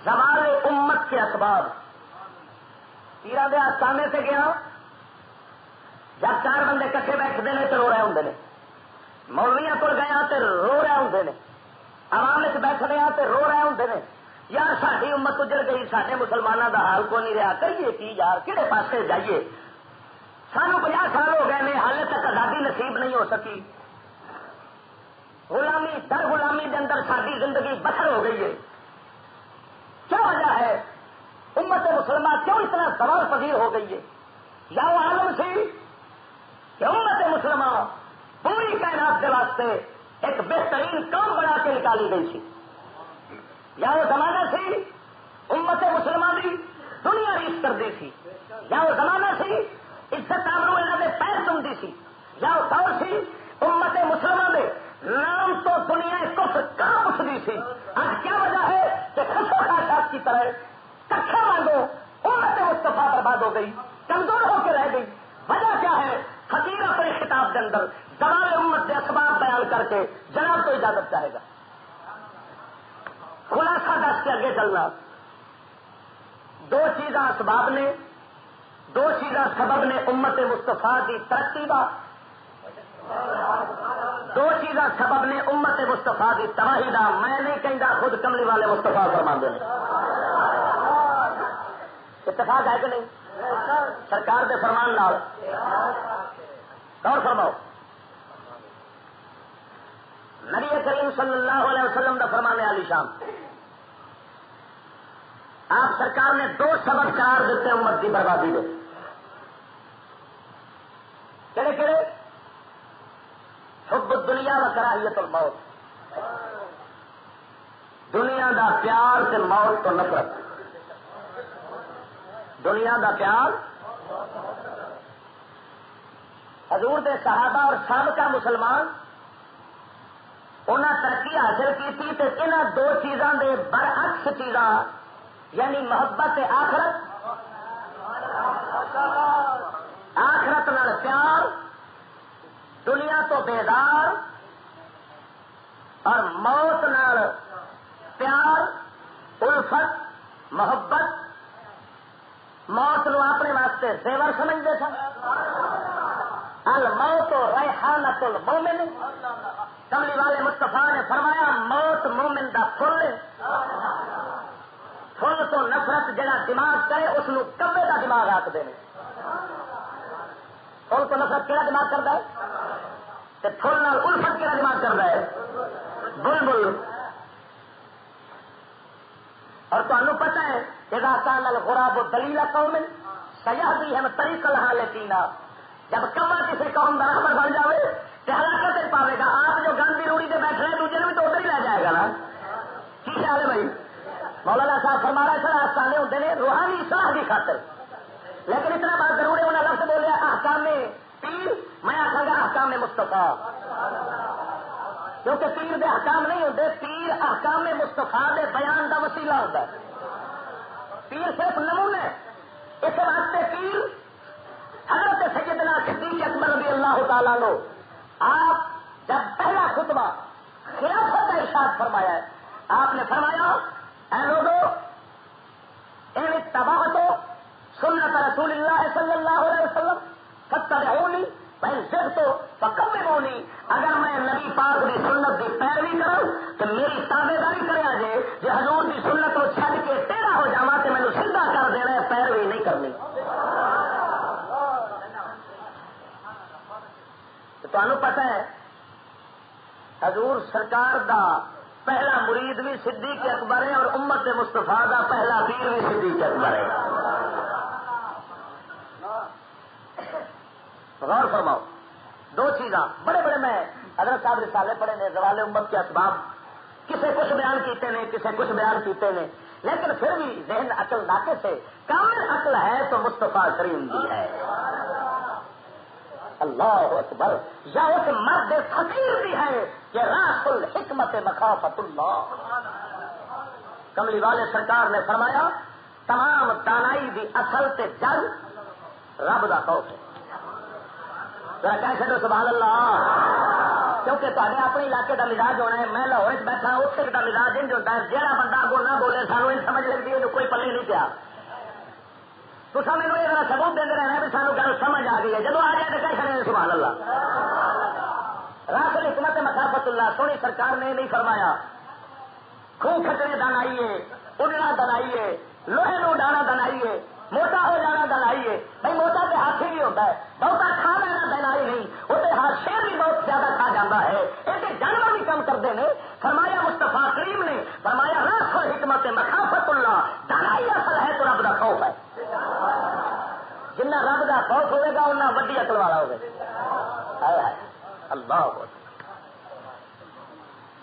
زوال امت کے اسباب. پیران دے آستانے سے گیا, جب 4 بندے کٹھے بیٹھتے ہیں تو رو رہے ہوں نے, مولویاں کو گیا تو رو رہے ہوں نے, عوام بیٹھ رہے تو رو رہے ہوں نے, یار ساری امت اجڑ گئی, سارے مسلمانوں کا حال کو نہیں رہا, کریے کی یار, کہڑے پاسے جائیے, سانو 50 سال ہو گئے ہیں, حال تک آزادی نصیب نہیں ہو سکی, غلامی در غلامی کے اندر ساری زندگی بسر ہو گئی ہے. کیا وجہ ہے؟ امت مسلمہ کیوں اتنا زوال پذیر ہو گئی ہے؟ یا وہ عالم سی کہ امت مسلمہ پوری کائنات کے واسطے ایک بہترین قوم بنا کے نکالی گئی تھی, یا وہ زمانہ سی امت مسلمہ کی دنیا ریس کر دی تھی, یا وہ زمانہ سی عزت آبرو انہوں نے پیر چمتی سی, یا وہ دور سی امت مسلمہ دے نام تو دنیا کفر کہاں اٹھتی سی. آج کیا وجہ ہے کہ خسو خاشات کی طرح کٹھا مانگو امت مصطفیٰ برباد ہو گئی, کمزور ہو کے رہ گئی. وجہ کیا ہے؟ فقیر اپنے خطاب کے اندر زوال امت کے اسباب بیان کر کے جناب تو اجازت چاہے گا. خلاصہ دس کے آگے چلنا. 2 چیزاں اسباب نے, 2 چیزاں سبب نے امت مصطفیٰ کی ترقی کا, 2 چیزاں سبب نے امت مصطفیٰ کی تباہی کا. میں نہیں کہتا, خود کملی والے مصطفیٰ فرماندے ہیں. اتفاق ہے کہ نہیں؟ سرکار کے فرمان نال غور فرماؤ. نبی کریم صلی اللہ علیہ وسلم کا فرمان علی شان, آپ سرکار نے 2 سبب قرار دیتے امت کی بربادی کے. کہڑے کہڑے؟ حب الدنیا و کراہیت الموت, دنیا دا پیار تے موت تو نفرت. دنیا دا پیار, حضور دے صحابہ اور سابقہ مسلمان انہاں ترقی حاصل کی تھی تے انہاں 2 چیزاں دے برعکس چیزاں, یعنی محبت آخرت, آخرت نال پیار, دنیا تو بیزار, اور موت نال پیار, الفت, محبت. موت نو اپنے واسطے زیور سمجھتے سن. الموت ریحانۃ المومن, کملی والے مصطفیٰ نے فرمایا موت مومن دا پھل ہے. پھل تو نفرت جڑا دماغ کرے اس نو کبے دا دماغ آکھدے نے. پھل تو نفرت کہڑا دماغ کرتا ہے, تے پھل نال الفت کہڑا دماغ کرتا ہے؟ بلبل. اور تمہیں پتہ ہے اذا کان الغراب دلیل قوم سیہدیہم طریق الہالکین, جب کبا کسی قوم کا رہبر بن جائے تو ہلاکت پاوے گا. آپ جو گندی روڑی سے بیٹھ رہے ہیں دوسرے بھی تو ادھر ہی لے جائے گا نا. کی خیال ہے بھائی؟ مولانا صاحب فرما رہے سر آستانے ہوتے ہیں روحانی اصلاح کی خاطر, لیکن اتنا بات ضرور ہے انہیں لفظ بولے احکام پیر, میں آخا گا احکام مصطفیٰ, کیونکہ پیر دے احکام نہیں ہوتے, پیر احکام مصطفیٰ دے بیان دا وسیلہ ہوتا ہے. پیر صرف نمونے. اس واسطے پیر حضرت سیدنا صدیق اکبر رضی اللہ تعالیٰ عنہ, آپ جب پہلا خطبہ خلافت کا ارشاد فرمایا ہے, آپ نے فرمایا اے لوگوں ان اتبعتو سنت رسول اللہ صلی اللہ علیہ وسلم فاتبعونی فإن زغت فقومونی, اگر میں نبی پاک کی سنت کی پیروی کروں تو میری تابے داری کرے جے, جو حضور کی سنت کو چھڈ کے ٹیڑھا ہو جاوا تو مینوں سیدھا کر دینا ہے, پیروی نہیں کرنی. تو تمہیں پتہ ہے حضور سرکار دا پہلا مرید بھی صدیق اکبر ہے, اور امت مصطفیٰ دا پہلا پیر بھی صدیق اکبر ہے. غور فرماؤ. 2 چیزاں بڑے بڑے, میں حضرت صاحب رسالے پڑھے نے, زوال امت کے اسباب کسے کچھ بیان کیتے نے, کسے کچھ بیان کیتے نے, لیکن پھر بھی ذہن عقل ناقص ہے. کامل عقل ہے تو مصطفیٰ کریم دی ہے. اللہ اکبر. یا اس مرد فقیر بھی ہے کہ راس الحکمت مخافت اللہ. کملی والے سرکار نے فرمایا تمام دانائی دی اصل تے جڑ رب دا خوف ہے. ذرا کہہ چلو سبحان اللہ. کیونکہ تے اپنے علاقے کا مزاج ہونا ہے. میں لاہور بیٹھا اتنے کا مزاج انج ہوتا ہے جہاں بندہ اگوں نہ بولے سانو یہ سمجھ لگتی ہے کوئی پلے نہیں پیا. تو میرے یہ سبوت دے رہنا بھی سانو گل سمجھ آ گئی ہے. جب آ جائے تو کہہ سکتے سبحان اللہ. راس الحکمت مخافت اللہ سونی سرکار نے نہیں فرمایا خوہ کھچڑے دنائیے, اڑنا دنائیے, لوہے نو ڈانا دنائیے, موٹا ہو جانا دلائیے. بھائی موٹا تو ہاتھی بھی ہوتا ہے, بہتا کھا لینا دلائی نہیں, وہ شیر بھی بہت زیادہ کھا جاتا ہے, ایسے جانور بھی کم کرتے ہیں. فرمایا مصطفیٰ کریم نے فرمایا راس الحکمت مخافت اللہ, دلائی اصل ہے تو رب کا خوف ہے. جنہ رب کا خوف ہوئے گا انہیں وڈی عقل والا ہوگا. اللہ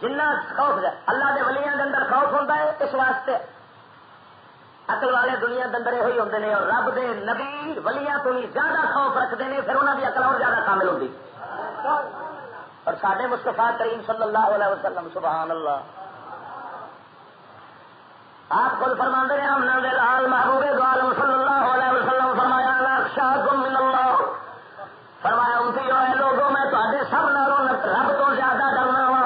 جنہ خوف اللہ کے ولیاں کے اندر خوف ہوتا ہے. اس واسطے عقل والے دنیا کے اندر یہ ہوتے ہیں, اور رب دے نبی ولیاں تو بھی زیادہ خوف رکھتے ہیں, پھر انہوں کی عقل اور زیادہ کامل ہوتی. اور ساڈے مصطفیٰ کریم صلی اللہ علیہ وسلم سبحان اللہ آپ خود فرماندے ہیں ہم لال محبوب عالم صلی اللہ علیہ وسلم فرمایا اخشاکم من اللہ, فرمایا امتی جو ہے لوگوں میں تے سب نالوں رب تو زیادہ ڈرنا وا.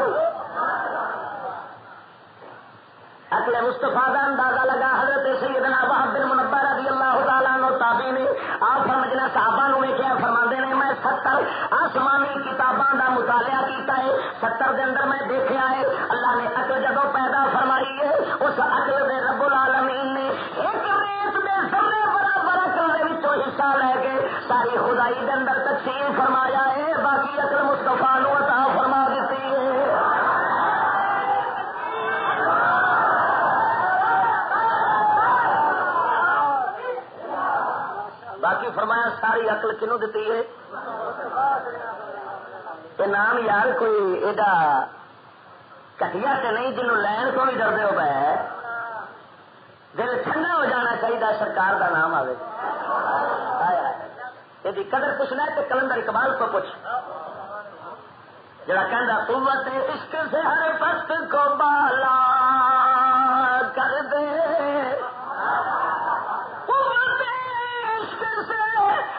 عقل مصطفیٰ کا اندازہ لگا حضرت سیدنا وہب بن منبہ رضی اللہ تعالیٰ عنہ تابعی نے آپ سمجھنا صحابہ نو ویکھیا فرماندے نے میں 70 آسمانی کتاباں دا مطالعہ کیتا ہے, 70 دے اندر میں دیکھا ہے اللہ نے عقل جدو پیدا فرمائی ہے اس عقل دے رب العالمین نے ایک ریت دے ذرے برابر عقل دے وچوں حصہ لے کے ساری خدائی دے اندر تقسیم فرمایا ہے, باقی عقل مصطفیٰ نو عطا فرما دیتی ہے. باقی فرمایا ساری عقل کنوں دیتی ہے. یہ نام یار کوئی ایڈا کٹیا سے نہیں جنہوں لین کو بھی ڈردے ہو پائے, دل ٹھنڈا ہو جانا چاہیے سرکار کا نام آئے. یہ قدر پوچھنا ہے کہ کلندر اقبال کو پوچھ جڑا کہندا قوت عشق سے ہر پست کو بالا کر دے,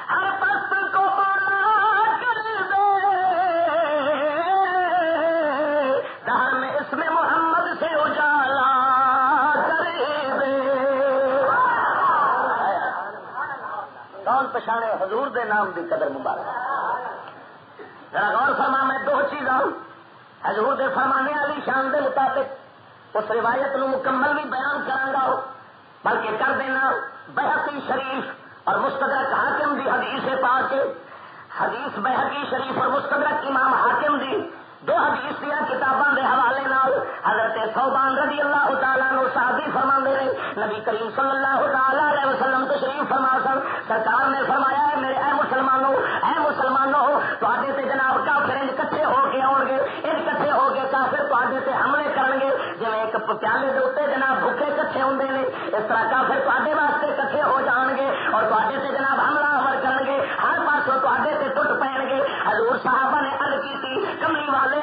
ہر پست کو بالا کر دے, دہر میں اس میں محمد سے اجالا کر دے. کون پچھانے حضور دے نام دی قدر مبارک. ذرا غور فرما میں دو چیزاں حضور دے فرمانے والی شان دے مطابق اس روایت نو مکمل بھی بیان کرانگا, بلکہ کر دینا بہقی شریف اور مستدرک حاکم دی حدیث پاک, حدیث بہقی شریف اور مستدرک امام حاکم دی دو حدیث دیا کتاباں دے حوالے نال حضرت ثوبان رضی اللہ تعالیٰ عنہ صحابی فرماندے نے نبی کریم صلی اللہ تعالیٰ علیہ وسلم تشریف فرما سن. سرکار نے فرمایا ہے میرے اے مسلمانوں تواڈے تے جناب کافر انج کٹھے ہو کے آؤ گے, انج کٹھے ہو کے کافر تواڈے تے حملے کرن گے جویں ایک پیالے دے اوتے جناب بھوکے کٹھے ہوندے نے, اس طرح کافر تواڈے واسطے کٹھے ہو جان گے اور تواڈے تے جناب حملہ آور کرن گے, ہر پاسوں تواڈے تے ٹٹ پین گے. حضور صحابہ نے عرض کیتی کملی والے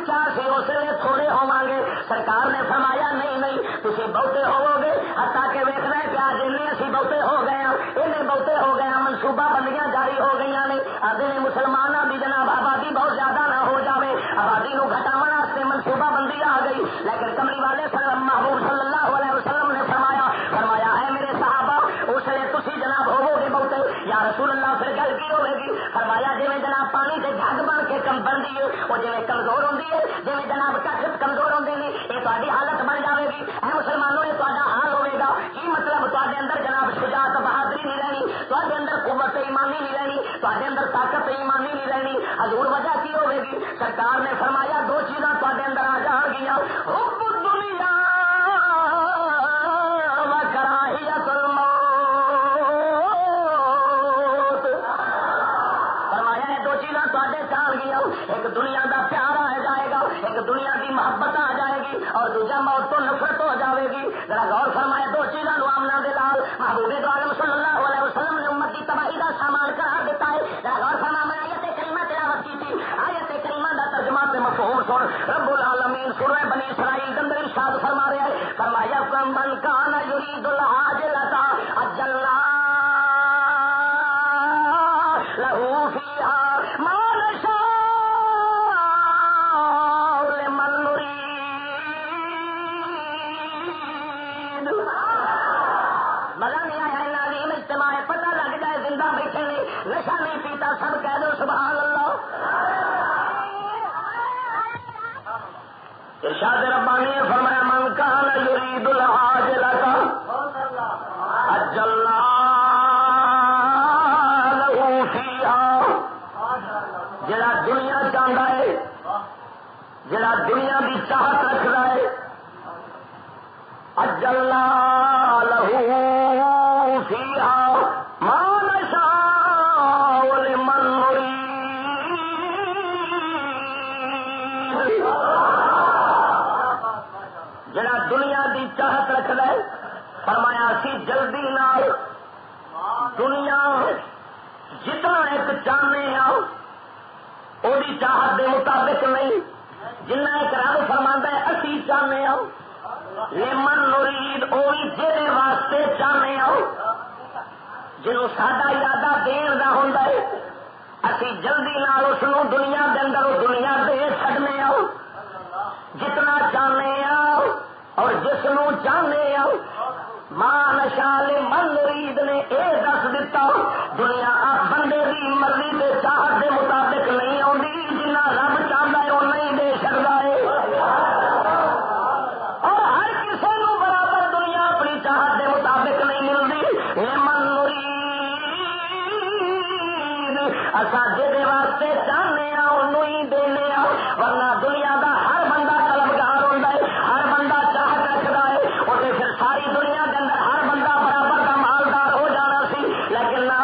کیا سی اس لیے تھوڑے ہوواں گے؟ سرکار نے فرمایا نہیں تسی بہتے ہوو گے, حتیٰ کہ ویکھ رہے کہ آج انہیں اسی بہتے ہو گئے ہیں, انہیں بہتے ہو گئے ہیں, منصوبہ بندیاں جاری ہو گئی نے. آدھے نے مسلمانوں کی جناب آبادی بہت زیادہ نہ ہو جاوے, آبادی نو گھٹاون واسطے منصوبہ بندی آ گئی. لیکن کملی والے محبوب صلی اللہ علیہ وسلم نے فرمایا ہے میرے صحابہ اس لیے تسی جناب ہوو گے بہتے. یا رسول اللہ پھر گل کی ہوے گی؟ فرمایا جی جناب پانی سے جھگ بن کے کم بنتی ہے وہ جی کمزور ہوتی ہے, جی جناب کچھ کمزور ہوتے ہیں, یہ تاری حالت بن جائے گی. اے مسلمانوں یہ تا حال ہوئے گا کی مطلب تے اندر جناب شجاعت بہادری نہیں رہنی, تے اندر قوت ایمانی نہیں رہنی, تے اندر طاقت ایمانی نہیں رہنی. حضور وجہ کی ہوے گی؟ سرکار نے فرمایا دو چیزاں تے اندر آ جان گیا, حب دنیا و کراہیت الموت. فرمایا یہ دو چیزاں تے جان گیا, ایک دنیا دا پیار آ جائے گا, ایک دنیا کی محبت آ جائے گی, اور دوجا موت تو نفرت ہو جائے گی. ذرا غور فرمائے دو چیزاں نو آمنا دے لال محبوب عالم صلی اللہ علیہ وسلم نے امت کی تباہی کا سامان قرار دیتا ہے. ذرا غور فرما میں آیت کریمہ تلاوت کی تھی, آیت کریمہ دا ترجمہ تے مفہوم سن. رب العالمین سورہ بنی اسرائیل کے اندر ارشاد فرما رہا ہے, فرمایا من کان یرید العاجلۃ عجلنا لہ فیہا ما نشاء نشہ نہیں پیتا، سب کہہ دو سبحان اللہ۔ ارشاد ربانی نے فرمایا من کان یرید العاجلۃ عجلنا لہ فیہا، جڑا دنیا چاہتا ہے، جڑا دنیا کی چاہت رکھتا ہے، عجلنا لہ فیہا ما نشاء لمن نرید۔ جڑا دنیا کی چاہت رکھتا ہے، فرمایا اسی جلدی نال دنیا جتنا ایک چاہنے وہی چاہت دے مطابق نہیں، جنہ ایک رب فرماندا ہے اسی چاہنے لمن نرید، وہی جہے واسطے چاہنے جنہوں ساڈا ارادہ دین دا ہوندا ہے، اسی جلدی نال اس دنیا دے اندر دنیا دے چھڈنے جتنا چاہنے اور جس نو چاہنے ماں نشال من نرید نے یہ دس دیتا دنیا بندے دی مرضی تے چاہت دے مطابق نہیں آتی، جنہ رب چاہتا ہے وہ نہیں دے سکتا ہے، اور ہر کسی نو برابر دنیا اپنی چاہت دے مطابق نہیں ملتی۔ من نرید اصا جہے واسطے چاہنے انہوں ہی دینے، ورنہ دنیا دا ہر بندہ طلبگار ہوتا ہے، ہر بندہ چاہت رکھتا ہے، وہ پھر ساری دنیا کے اندر ہر بندہ برابر کا مالدار ہو جانا سی، لیکن نہ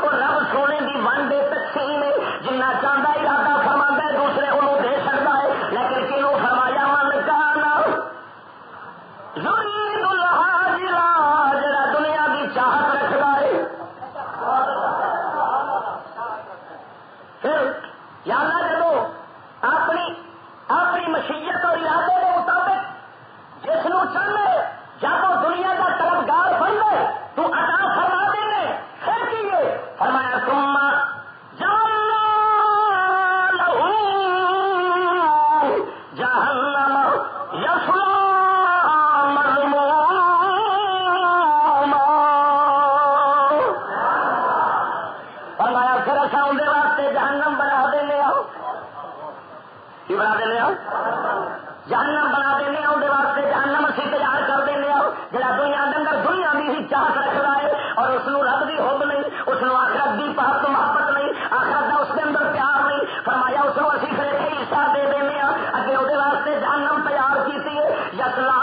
وہ رب سونے کی ون دے تقسیم ہے، جنہ چاہتا ارادہ فرماندا ہے دوسرے انہوں دے سکتا ہے، لیکن کنوں فرمایا من کان یرید العاجلہ، جڑا دنیا کی چاہت رکھتا ہے۔ پھر یا اللہ جب اپنی مشیت اور ارادے کے مطابق جس نو چاہے جب وہ دنیا کا طلبگار بن گئے تو عطا فرما دیں گے، پھر کیے فرمایا ثم جعلنا لہ جہنم یصلیٰ مذموما، فرمایا پھر اصا اندر واسطے جہنم بنا دینے کی بنا دینے جہنم بنا دینے اندر واسطے جہنم اسی تیار کر دینے جڑا دنیا کے اندر دنیا کی ہی چاہت رکھتا ہے اور اس کو رب کی حب نہیں، اس کو آخرت کی پاک محبت نہیں، آخرت کا اس کے اندر پیار نہیں، فرمایا اس کو اسی پھر ایک حصہ دے دینے اگے وہ واسطے جہنم تیار کی ہے، یصلیٰ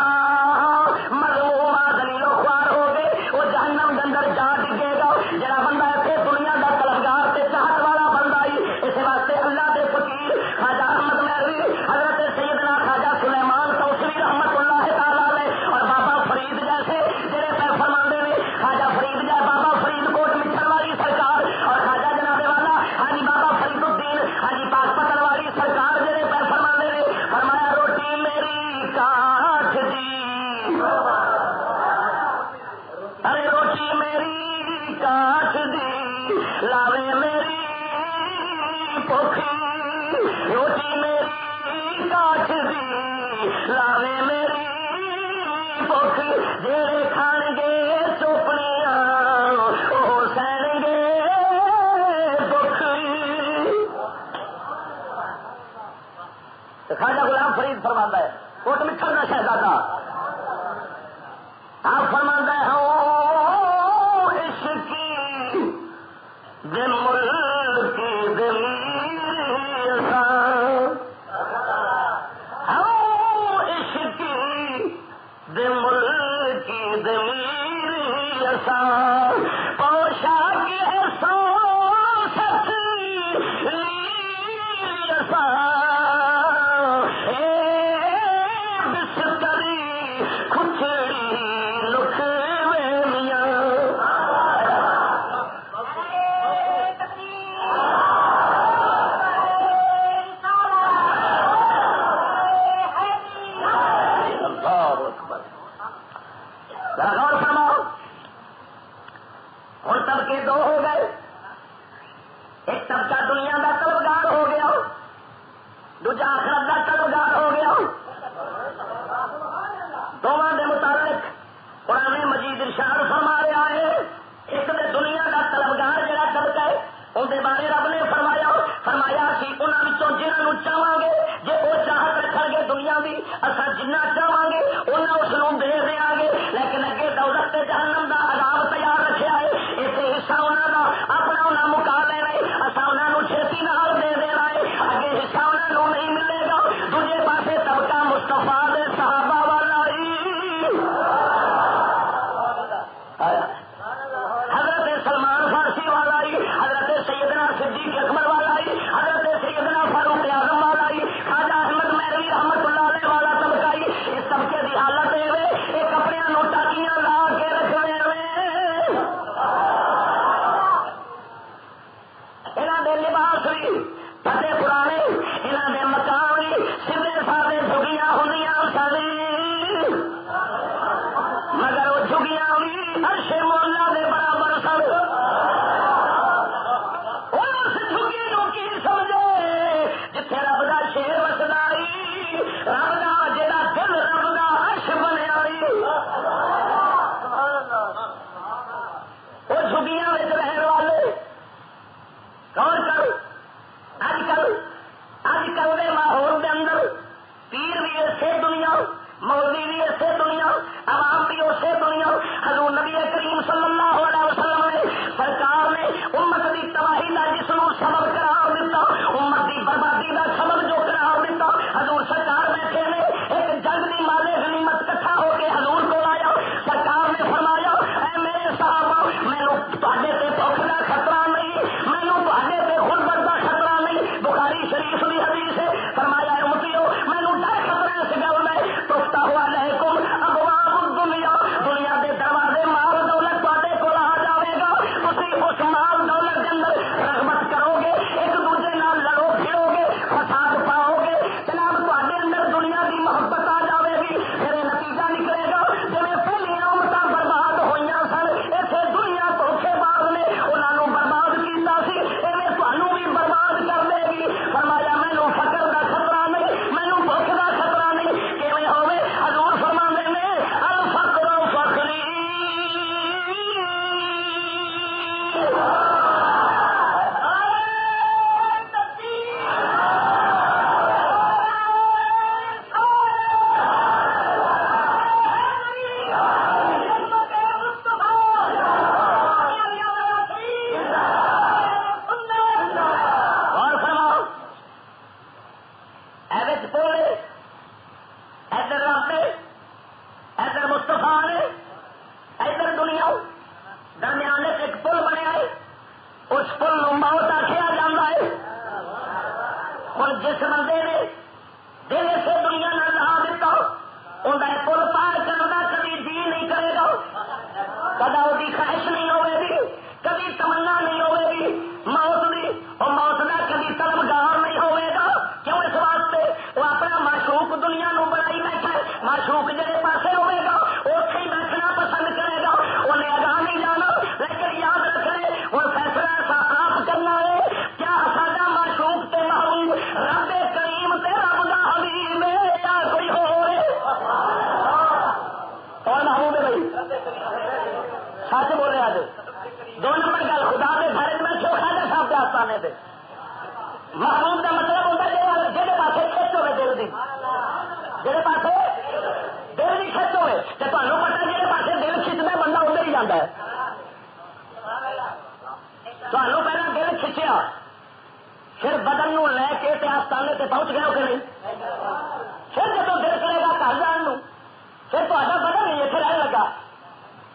مذموما، ذلیل و خوار ہو گئے وہ جہنم کے اندر جا ڈگے گا۔ جڑا بندہ اتنے دنیا کا طلبگار تے چاہت والا بندہ ہی، اس واسطے اللہ کے فقیر خواجہ احمد مہروی حضرت سیدنا خواجہ سلیمان توسری رحمت اللہ تعالی علیہ اور بابا فرید جیسے جڑے پہ فرماندے نے، خواجہ فرید جائے بابا فرید کوٹ مٹھن والی سرکار اور خواجہ جناب والا حاجی بابا فرید الدین حاجی پاک پتن والی سرکار جڑے پہ فرماندے نے، فرمایا روٹی میری کاٹ دی، ارے روٹی میری کاٹ دی، لاوے میری پوکھی، روٹی میری کاٹ دی، لاوے میری پوکھ، جڑے کھان گے چوپڑیاں وہ سہن گے دکھ۔ خواجہ غلام فرید فرماتا ہے کوٹ مٹھن کا شہزادہ، آپ فرماتا ہے ہوں عشق دے ملک دمیر اساں، ہوں عشق دے ملک دمیر اساں، پوشاک احساس لیل اساں، بستری کھچڑی لکھ وے میاں۔ غور فرماؤ، ہر طبقے دو ہو گئے، ایک طبقہ دنیا کا طلبگار ہو گیا، دوجا آخرت کا طلبگار ہو گیا۔ دونوں کے متعلق قرآن مجید ارشاد فرما رہا ہے، ایک دے دنیا کا طلبگار جڑا طبقہ ہے اندر اصل جنہ چاہوں گے انہیں اس کو دے دیا گے، لیکن اگے دوزخ تے جہنم دا عذاب تیار رکھا ہے، اسے حصہ انہوں کا اپنا انہیں مکا لینا ہے، اصل انہوں چھتی نال دے دینا ہے، اگے حصہ انہوں نہیں ملے گا۔ دوجے پاسے طبقہ مصطفیٰ دے صحابہ والا حضرت سلمان فارسی والا ہی، حضرت سیدنا صدیق اکبر والا ہی، حضرت سیدنا فاروق اعظم والا ہی، خواجہ احمد مہروی رحمت اللہ علیہ والا طبقہ ہی، اس طبقے کی حالت یہ کپڑے ٹاکیاں لا کے رکھنے یہاں دے لباس بھی پتے پرانے، یہاں دے مکان بھی سیدھے سادے جھگیاں ہوں ساری، مگر وہ جھگیاں بھی عرش مولا دے برابر سن۔ اس جھگی نو کی سمجھے جتھے رب دا شیر وسدا رب دا جڑا دل رب دا عرش بنیا وہ جھگیاں رہن والے کون کر اج کل دے ماحول دے اندر پیر بھی اسی دنیا، مولوی بھی اسی دنیا، عوام بھی اسی دنیا۔ حضور نبی کریم صلی اللہ علیہ وسلم نے سرکار نے امت کی تباہی کا جس کو سبب قرار دیتا، امت کی بربادی کا سبب جو قرار دیتا، حضور سرکار بیٹھے نے ایک جنگ کی مالے غنیمت کٹھا ہو کے حضور کو آیا، سرکار نے فرمایا اے میرے صحابہ مینوں تہاڈے تے بھوک دا خطرہ نہیں، مینوں تہاڈے تے غربت دا خطرہ نہیں، بخاری شریف کی حدیث ہے، فرمایا امتیو مینوں ڈر خطرہ اس گل میں تفتح ہوا علیکم ابواب الدنیا، دنیا دے دروازے مال دولت تہاڈے کول آ جاوے گا، تسی اس مال دولت کے اندر رغبت کرو گے، ایک دوسرے نال لڑو پھرو گے، فساد پاؤ گے، جناب تہاڈے اندر دنیا دی محبت آ جاوے گی، پھر یہ نتیجہ نکلے گا جویں پہلی امتاں برباد ہوئیاں سن، ایتھے دنیا دھوکھے باز نے انہاں نوں برباد کیتا سی، ایویں تہانوں بھی برباد کر دے گی۔ فرمایا مینوں فقر دا خطرہ نہیں، مینوں بھوک دا خطرہ نہیں، کیویں ہوے؟ حضور فرماندے نے الفقر فخری، اور فرماؤ ایویں بولے ادھر رب نے ادھر مستفا نے ادھر دنیا درمیان ایک پل بنیا ہے، اس پل نو موت آخیا جاتا ہے۔ ہوں جس بندے نے دل سے دنیا نہ لا دیتا انہیں پل پار کرنے کا کبھی جی نہیں کرے گا، کدا وہ خواہش نہیں ہوئے گی، کبھی تمنا نہیں ہوئے گی موت کی، اور موت کا کبھی طلبگار نہیں ہوئے گا۔ کیوں؟ اس واسطے وہ اپنا معشوق دنیا نو بنائی بیٹھا ہے، معشوق جہے پاسے ہوئے گا اتے ہی بیٹھنا پسند کرے گا، انہیں اگاہ نہیں جانا۔ لیکن یاد رکھے ہوں فیصلہ ایسا آپ کرنا ہے، کیا ساڈا معشوق تے محبوب رب کریم تے رب دا حبیب ہے یا کوئی ہو رہے؟ کون محبوب ہے بھائی؟ سچ بولے آج دو نمبر گل خدا دے گھر میں چوکھا دے صاحب کے آستانے دے محبوب کا مطلب ہوتا ہے جہے پاسے کھچ ہوئے دل کی، جہے پاسے دل کی کھچ ہوئے، تو تمہیں پتا جہے پاسے دل کھچنا بندہ ادھر ہی جانا ہے۔ تمہیں پہلے دل کھچیا پھر بدن نو لے کے تے آستانے تے پہنچ گئے ہو کہ نہیں؟ پھر جب دل کرے گا گھر جان نو پھر تا بدن نہیں اتنے رہنے لگا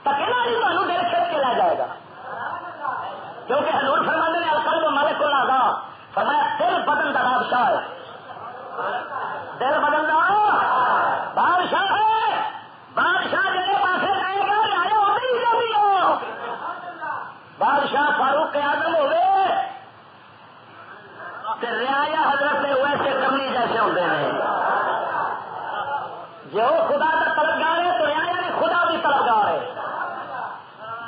تکیلا نہیں، تمہیں دل کھچ کے لے جائے گا، کیونکہ حضور فرماندے نے القلب مالک الاعضاء، فرمایا دل بدن کا بادشاہ ہے، دل بدن کا بادشاہ ہے، بادشاہ جہے پاسے جائے گا رعایا ادھر ہی جاتی ہو۔ بادشاہ فاروق اعظم ہوئے رعایا حضرت ویسے کرنی جیسے ہوتے ہیں، جو خدا کا طلبگار ہے تو رعایا بھی خدا بھی طلبگار ہے۔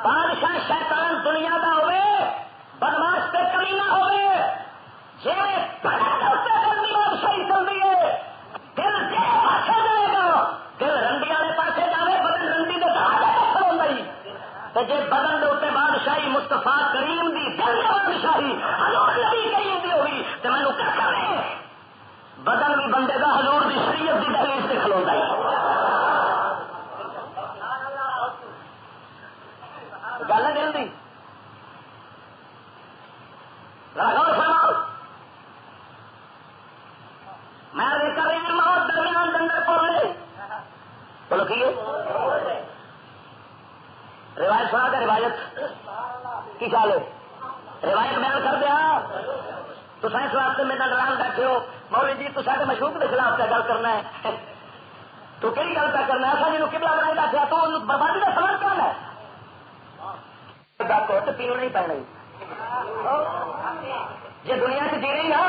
بادشاہ شیطان دنیا کا ہوئے بدماش پہ کمی نہ ہوئے، جی بادشاہی چل رہی ہے دل جی پاسے جائے گا، دل رنڈی والے پاسے جائے، بدن رنڈی کے سہارے پتھر ہوتا ہی، تو جی بدن کے اتنے بادشاہی مستفا کریم دی دل کی بادشاہی حضور نبی کریم دی ہوئی تو مینو کیا کرنے بدن بھی بندے کا حضور کی شریعت کی دہلیز سے کھلوتا ہے. گل ہے دل کی. غور فرماؤ. میں کر رہی ہوں موت درمیان اندر پڑے بولو کی روایت سنا دے. روایت کی خیال ہے؟ روایت بیان کر دیا تو سائنس واسطے میرے نال بیٹھے ہو مولوی جی تو سارے مشہور کے خلاف کیا گل کرنا ہے. تو کہڑی گل پہ کرنا ہے؟ جنوب قبلہ بنائی بیٹھا تو بربادی کا سبب کون ہے؟ تو پیو نہیں پینا. جی دنیا سے جی رہی نا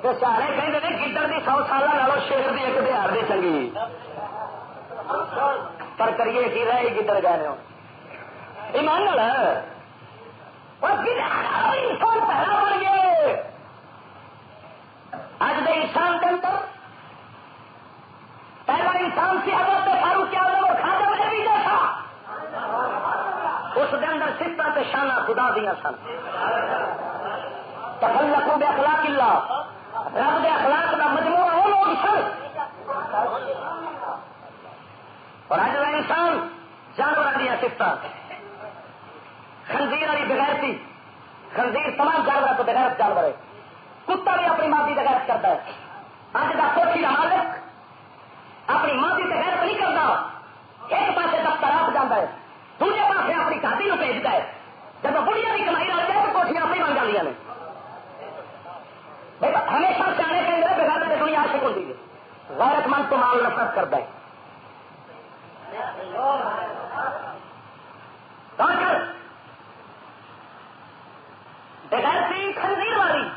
تو سارے کہیں گدڑ کی 100 سالہ لالو شیر کی 1 بہار کی چنگی پر کریے کی رہے گدڑ گئے ہو ایمان انسان پہلا بن گئے. اج دے انسان کے اندر پہلا انسان سی حضرت فاروق اعظم اور خواجہ نبی جیسا. اس کے اندر صفتاں شانہ خدا دیا سن. تخلقوا باخلاق اللہ. رب کے اخلاق کا مجموعہ وہ لوگ سن. اور اج کا انسان جانور دیا صفتاں. خنزیر والی بغیرتی. خنزیر تمام جانوروں کو بغیرت جانور ہے. کتا بھی اپنی ماں کی بغیرت کرتا ہے. اج کا کوٹھی کا مالک اپنی ماں کی بغیرت نہیں کرتا. ایک پاسے دفتر آپ جانا ہے دوسرے پاسے اپنی گاڑی کو بھیجتا ہے. جب بڑھیا کی کمائی رہ جائے تو کوٹیاں اپنی بن جاتی ہیں. ہمیشہ سیانے کہیں گے بغیرت کی دنیا عاشق ہوتی ہے. غیرت مند تو مال نفرت کرتا ہے. بغیرتی خنزیر والی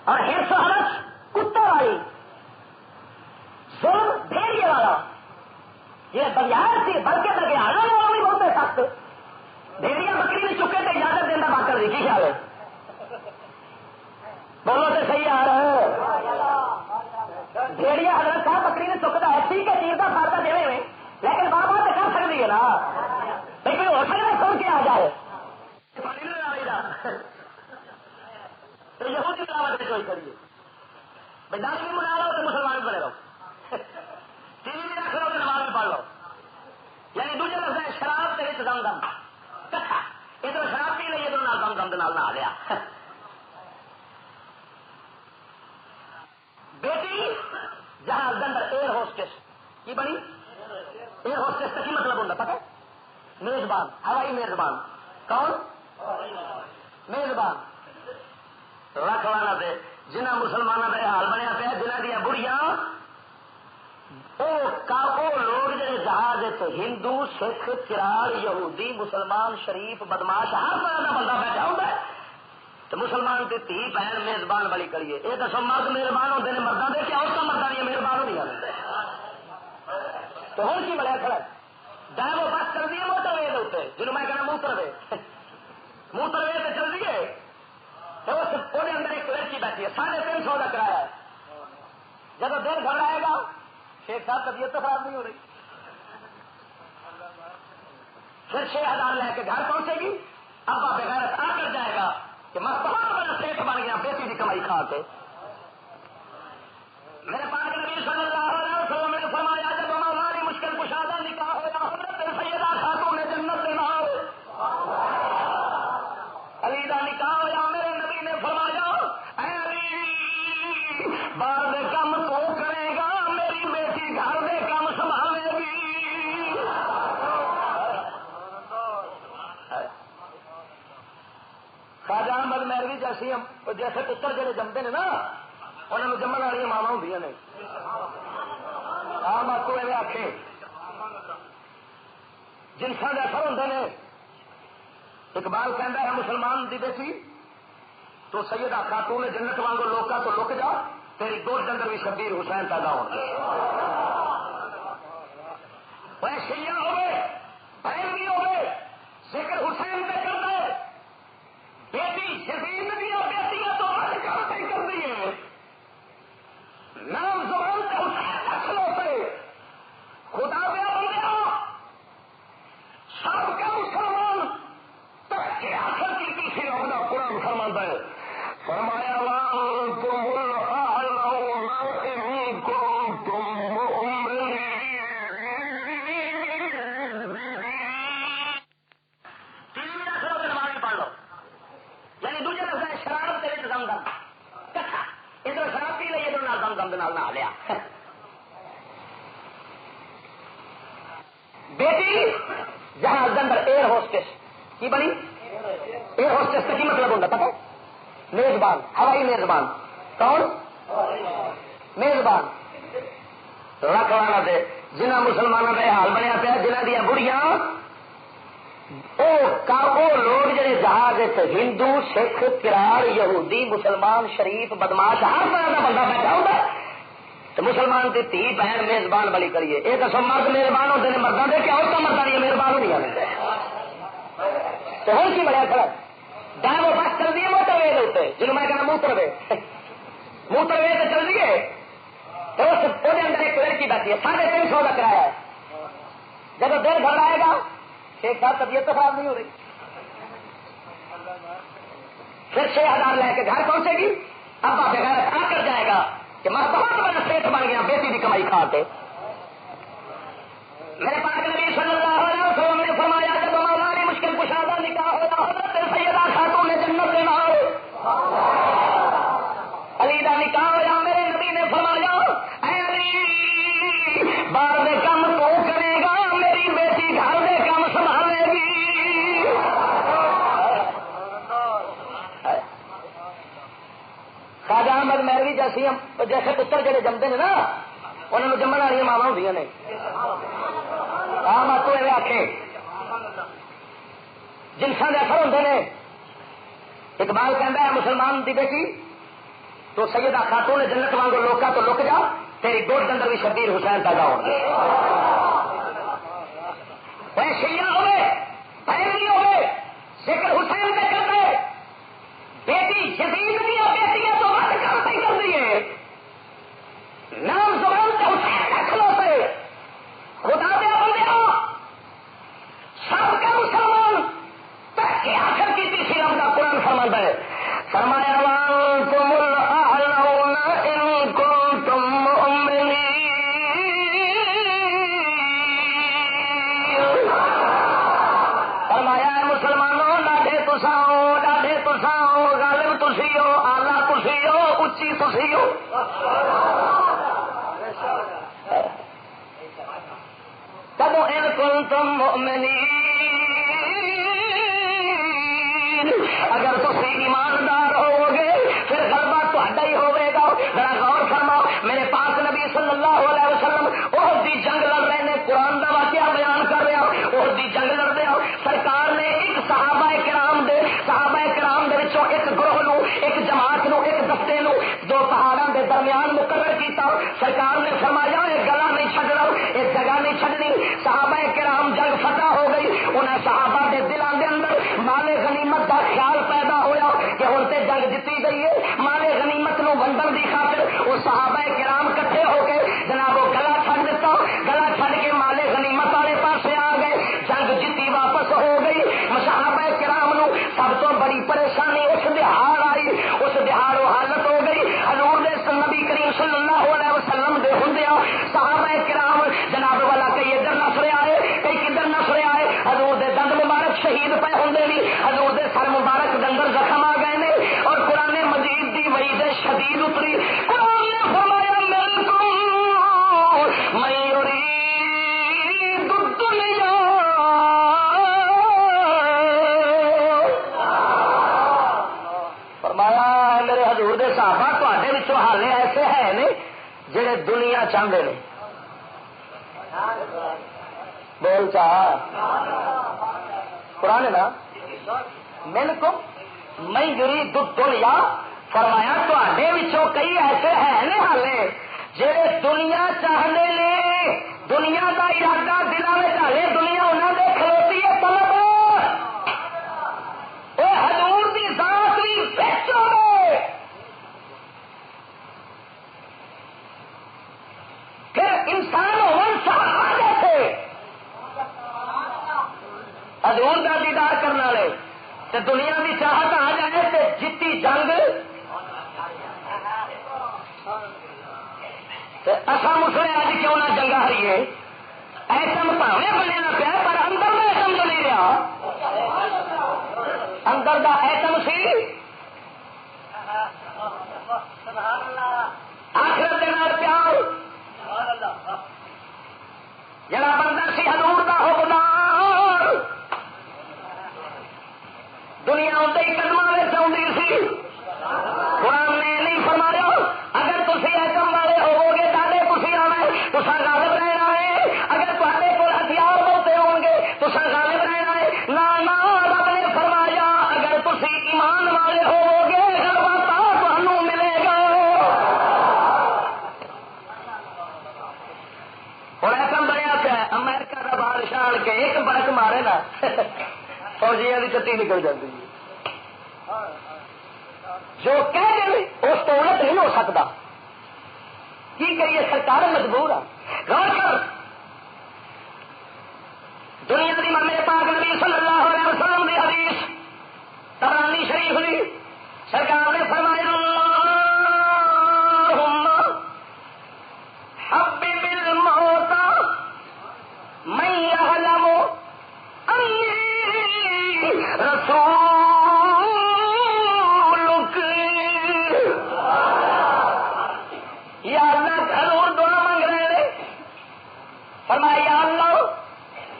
اور حرص و حرص کتے والی ظلم بھیڑیے والا یہ بگیار تھی بلکہ بگیارا والا بھی بہت سخت. بھیڑیا بکری نے چکے تو اجازت دینا باقر کی خیال ہے. بولو تو صحیح آ رہا ہے. بھیڑیا حضرت صاحب بکری نے چکتا ہے ٹھیک ہے چیر کا فائدہ دے ہوئے لیکن بار بار تو کر سکتی ہے نا. لیکن ہو سکتا ہے سن کے آ جائے تو یہودی دعوت کوئی کریے داڑھی بھی بنا لو تو مسلمان بنے رہو. ٹی وی بھی رکھ لو تو نماز بھی پڑھ لو. یعنی دوسرے لفظ ہے شراب کے دم دم کٹھا ادھر شراب پی لئی ادھر دم دم نہ لیا. بیٹی جہاز اندر ایئر ہوسٹس کی بنی. ایئر ہوسٹس کا کی مطلب ہوتا پتہ میزبان ہوائی میزبان. کون میزبان؟ رکھ والا دے جنہ مسلمانوں کا حال بنیا پیا جنہ دیا بڑیاں وہ لوگ جڑے جہاز ہندو سکھ چراغ یہودی مسلمان شریف بدماش ہر طرح کا بندہ بیٹھا ہوتا ہے تو مسلمان کی دھی بہن میزبان والی کریے. یہ دسو مرد میزبان ہوتے ہیں مردوں کے کیا اس کا مردہ دیا میزبان ہو تو ہوں کی بڑھیا کھڑا جائے وہ بس چل رہی ہے موٹر وے اتنے جنوب میں کہنا موتر وے سے چل رہی ہے تو وہ اندر ایک لڑکی بیٹھی ہے 350 کا کرایہ ہے. جب دن گھر آئے گا شیخ صاحب طبیعت تو خراب نہیں ہو رہی پھر 6000 لے کے گھر پہنچے گی. ابا بغیرت آ کر جائے گا کہ میں بہت بڑا سیٹ بن گیا بیٹی کی کمائی کھا کے. میرے پاک نبی صلی اللہ علیہ وسلم نے فرمایا جب ہماری مشکل کشادہ نکاح ہوگا حضرت سیدہ خاتون جنت دینا علی کا نکاح ہوا. میرے نبی نے فرمایا اے علی بعد کم تو کرے گا میری بیٹی گھر میں کم سنبھالے گی. خواجہ احمد مہروی جیسی جیسے پتر جڑے جمتے ہیں نا انہوں نے جمن والی ماوا ہوں نے آم آپ آخے جنساں کے اثر ہوتے ہیں. اقبال کہتا ہے مسلمان دی بیٹی تو سیدہ خاتون جنت وانگو لوکا تو لک جا تیری گود اندر بھی شبیر حسین پیدا ہو شیعہ ہوئے بہن بھی ہوئے ذکر حسین پہ کر دے بیٹی شبیر دیا بیٹیاں تو کر دی ہے نام زبان سے حسین رکھ لو پہ خدا دیا بندیا سب کا مسلمان ترقی حاصل کی کسی روکنا پورا مسلمان ہے. فرمایا بیٹی جہاز کے اندر ایئر ہوسٹس کی بنی. ایئر ہوسٹس کا کی مطلب ہوتا پتا؟ میزبان، ہوائی میزبان. کون؟ میزبان. رکھ لانا دے جنہ مسلمانوں کا حال بنیا پیا، جنہ دیا بڑیاں وہ لوگ جڑے جہاز ہندو سکھ کرار یہودی مسلمان شریف بدماش ہر طرح کا بندہ بیٹھا ہوتا ہے تو مسلمان کی دھی بہن میزبان بلی کریے. یہ دسو مرد میزبان ہوتے ہیں مردوں کے کیا ہوتا مرد نہیں میزبان ہو نہیں تو ہوں کی بڑا کھڑا ڈائر وہ بس چل رہی ہے موٹر وے ہوتے جنہوں میں کہنا موٹر وے موٹر وے تو چل رہی ہے تو اس اندر ایک لڑکی بیٹھی ہے 350 کا کرایہ ہے. جب دل گھر آئے گا ایک ساتھ طبیعت تو خراب نہیں ہو رہی پھر 6000 لے کے گھر پہنچے گی. اب آپ بغیر آ کر جائے گا کہ میں بہت بڑا سیٹ بن گیا بیٹی کی کمائی کھا کے. میرے پاک نبی صلی اللہ علیہ وسلم نے فرمایا جب ہماری مشکل کشادہ نکاح ہوتا حضرت سیدہ خاتون جنت کے نام علی کا نکاح ہوا. میرے نبی نے فرمایا اے علی باہر دے کام تو کرے گا میری بیٹی گھر دے کام سنبھالے گی. خواجہ احمد مہروی جیسے پتر جڑے جمتے ہیں نا انہوں نے جمن والی ماوا ہوں نے ماتو ایویں آخے جنساں کے اثر ہوتے ہیں. اقبال کہتا ہے مسلمان دی بیٹی تو سیدہ خاتون جنت وانگو لوکا تو لک جا تیری گوڈ کے اندر بھی شبیر حسین پیدا ہو گئے. شیعہ ہوئے بریلوی ہوئے ذکر حسین پہ کرتے بیٹی یزید دیا بیٹیاں تو بات کام پہ کر دی ہے نام زبان سے حسین کا کھلوتے خدا دیا بندے سب کا مسلمان تک کے آخر کی تیسری رب کا قرآن فرماتا ہے فرمایا وانتم الاعلون ان کنتم مؤمنین. فرمایا مسلمانوں ڈاڈے تساؤ غالب تسی ہو آلہ تسی ہو اچھی تسی ہو. کبو ان کنتم مؤمنین اگر تسی ایماندار ہو گے پھر غلبہ تہاڈا ہی ہوے گا. ذرا غور فرماؤ میرے پاک نبی صلی اللہ علیہ وسلم احد دی جنگ لڑ رہے ہیں. قرآن کا واقعہ بیان کر رہا احد دی جنگ لڑ رہے ہو. سرکار نے ایک صحابہ کرام دے وچوں ایک گروہ نو ایک جماعت نو ایک دستے نو دو پہاڑوں کے درمیان مقرر کیتا. سرکار نے فرمایا یہ گلا نہیں چھڈنا یہ جگہ نہیں چھڈنی. صحابہ کرام جنگ فتح ہو گئی. انہیں صحابہ کے دلوں کے اندر مال غنیمت کا خیال پیدا ہوا کہ ہوں تے جنگ جیتی گئی ہے. مال غنیمت نو ونڈن کی خاطر وہ صحابہ کرام کٹھے ہو کے جناب وہ گلا چھڈ دیتا. گلا چھڈ کے مال غنیمت والے پاسے آ گئے. جنگ جیتی واپس ہو گئی. صحابہ کرام نو سب تو بڑی پریشانی اس دہاڑ آئی. اس دہاڑ وہ حالت ہو گئی حضور دے نبی کریم صلی اللہ علیہ وسلم دے ہوندیا صحابہ کرام جناب والا کئی ادھر نسرے آئے کئی کدھر نسرے آئے. حضور دے دند مبارک شہید پہ ہوندے بھی حضور دے سر مبارک دندر زخم آ گئے نے اور قرآن مجید دی وعید شدید اتری. قرآن نے فرمایا من یرید الدنیا فرمایا میرے حضور دے صحابہ تواڈے وچوں حالے ایسے ہے نے جڑے دنیا چاہتے ہیں. بول چاہ قرآن نا منکم من یرید الدنیا فرمایا تواڈے وچوں کئی ایسے ہیں نے حالے جڑے دنیا چاہتے نے. دنیا کا ارادہ دلوں میں ہالے دنیا انہوں نے کھلوتی ہے طلب اے حضور دی ذات بھی بیچو گے پھر انسان ہون صحابہ جیسے حضور کا دیدار کرنے والے تو دنیا کی چاہت آ جائے تو جیتی جنگ اصا مسلے اج کیوں نہ جنگا ہریے. ایٹم پاوے بنے نہ پیا پر اندر میں ایٹم جو نہیں رہا اندر دا ایٹم سی آخرت کے نال پیار جڑا بندہ سی حضور دا حکمدار دنیا اندر ہی قدموں میں چاہتی سی. قرآن نے نہیں فرمایا اگر تسی ایٹم والے ہوو گے ڈاڈے تسی آنا تسا غالب رہنا ہے. اگر تے کول ہتھیار بہتے ہون گے تسا غالب رہنا ہے. نہ رب نے فرمایا اگر تسی ایمان والے ہوو گے غلبہ تمہیں ملے گا. ہوں ایٹم بنیا پیا امریکہ کا بادشاہ کے ایک برک مارے نا فوجیاں کی چٹی نکل جاتی ہے. جو کہہ دے اس تو الٹ نہیں ہو سکتا. کی کریے سرکار مجبور ہے. غور کر دنیا کی میرے پاک نبی صلی اللہ علیہ وسلم کی حدیث طبرانی شریف لی سرکار نے فرمایا حبب الموت من يعلم انی رسول فرمایا اللہ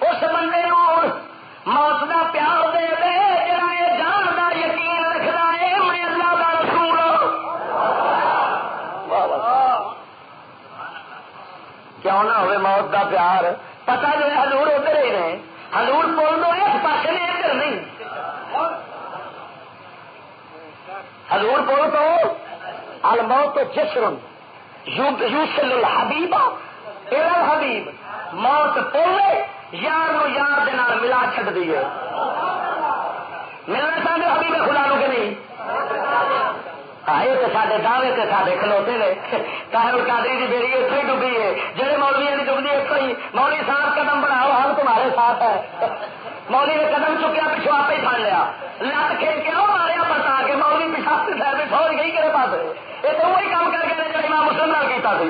اس بندے موت کا پیار دے دے جڑا یہ جان کا یقین رکھتا ہے میں اللہ کا رسول کیوں نہ ہوئے موت کا پیار. پتا جو ہے حضور ادھر ہی رہے حضور بول دو اس پاس نے ادھر نہیں. حضور بول تو الموت جسر یوصل الحبیب الى الحبیب. موت پوے یار نو یار دے نال ملا چھڈ دیے. ملنا چاہتے حبیب خدا نو کہ نہیں؟ یہ تو سارے دعوے سے سارے کھلوتے نے. طاہر القادری کی بیڑی اتو ہی ڈبی ہے. جہے مولوی کی ڈبدی اتو ہی. مولوی صاحب قدم بڑھاؤ ہم تمہارے ساتھ ہے. مولوی نے قدم چکیا پچھو آپ ہی پھڑ لیا لت کھیل کے ماریا بتا کے مولوی پیچھا سر سوچ گئی کہ پاس یہ تو وہی کام کر کے امام مسلم نال کیتا سی.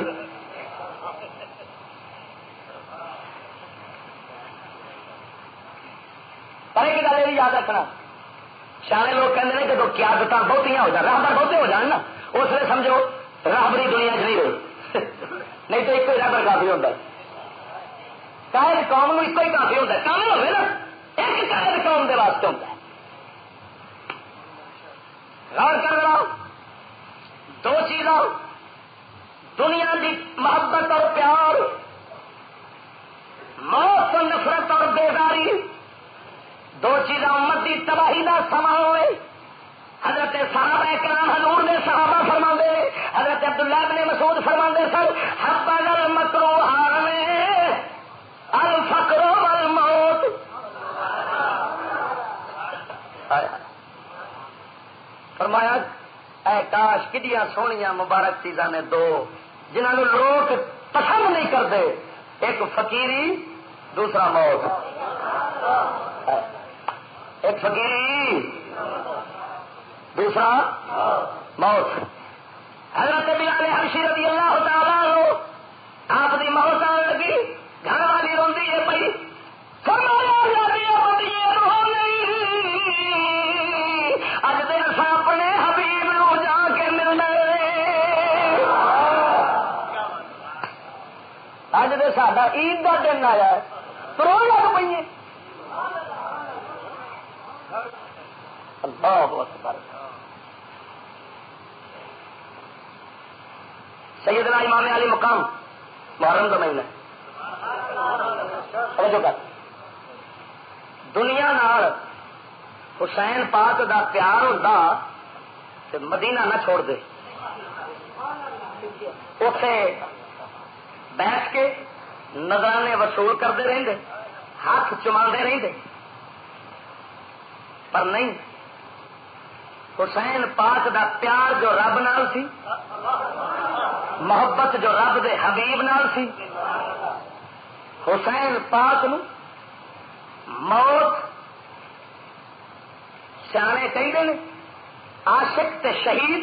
ایک گل یہ یاد رکھنا سارے لوگ کہتے ہیں جب قیادت بہتیاں ہو جان راہبر بہتے ہو جان نا اس لیے سمجھو راہبری دنیا چ نہیں ہوئی. نہیں تو ایک ہی راہبر کافی ہوتا ہے. قائد قوم کو ایک ہی کافی ہوتا ہے. کامل ہوئے نا ایک قائد قوم کے واسطے ہوتا ہے. غور کر لو دو چیزوں دنیا کی محبت اور پیار موت اور نفرت اور بیداری دو چیزاں امت کی تباہی کا سما ہوئے. حضرت صحابہ کرام حضور نے صحابہ فرما دے حضرت عبداللہ بن مسعود فرما دے سر حبل المکروہ الفقر والموت. فرمایا اے کاش کڈیاں سونیاں مبارک چیزاں نے دو جنہوں لوگ پسند نہیں کرتے. ایک فقیری دوسرا موت. ایک فقیری دوسرا موت. حضرت بلال حبشی رضی اللہ تعالیٰ عنہ آپ کی موت آنے لگی گھر والی روندی ہے پئی اج دن اپنے حبیب نو جا کے ملنا اج دے ساڈا عید کا دن آیا تو لگ پی. اللہ اکبر. سیدنا امام علی مقام محرم کا مہینہ توجہ کر. دنیا نال حسین پاک دا پیار ہوتا کہ مدینہ نہ چھوڑ دے. اتے بیٹھ کے نظرانے وصول کرتے رہتے ہاتھ چما رہتے پر نہیں. حسین پاک دا پیار جو رب نال سی محبت جو رب دے حبیب نال سی حسین پاک نو موت سیانے کہتے ہیں عاشق تے شہید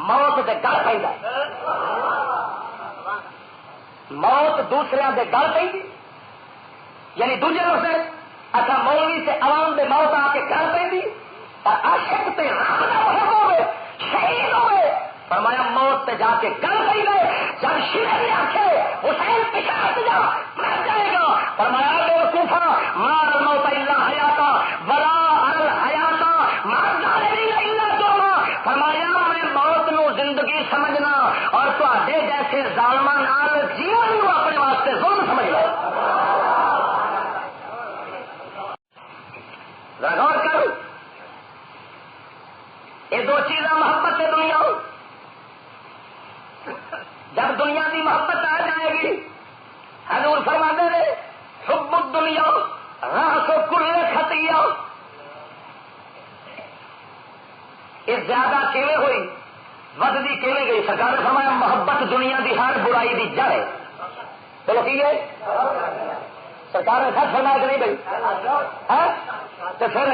موت دے گل پہ موت دوسرے دے گل پہ یعنی دوجے لفظ اچھا مولوی سے عوام دے موت آ کے گل پہ اور عاشق تے ہوئے شہید ہوئے فرمایا موت تے جا کے گل پہ گئے. جب شیعہ نے آخے حسین پیچھے ہٹ جا مر جائے گا مار الموت الا حیاتا ولا الحیاتا مار ظالمین الا جرما. فرمایا میں موت نو زندگی سمجھنا اور تواڈے جیسے ظالماں نال جیون نو اپنے واسطے ظلم سمجھنا. غور کر یہ دو چیزاں محبت ہے دنیا. جب دنیا کی محبت آ جائے گی حضور فرماتے ہیں حب الدنیا راس کل خطیہ. یہ زیادہ کیویں ہوئی ودی کیویں گئی؟ سرکار نے فرمایا محبت دنیا کی ہر برائی کی جڑ ہے. چلو کی ہے سرکار نے سچ فرمایا کہ نہیں بھائی؟ تو پھر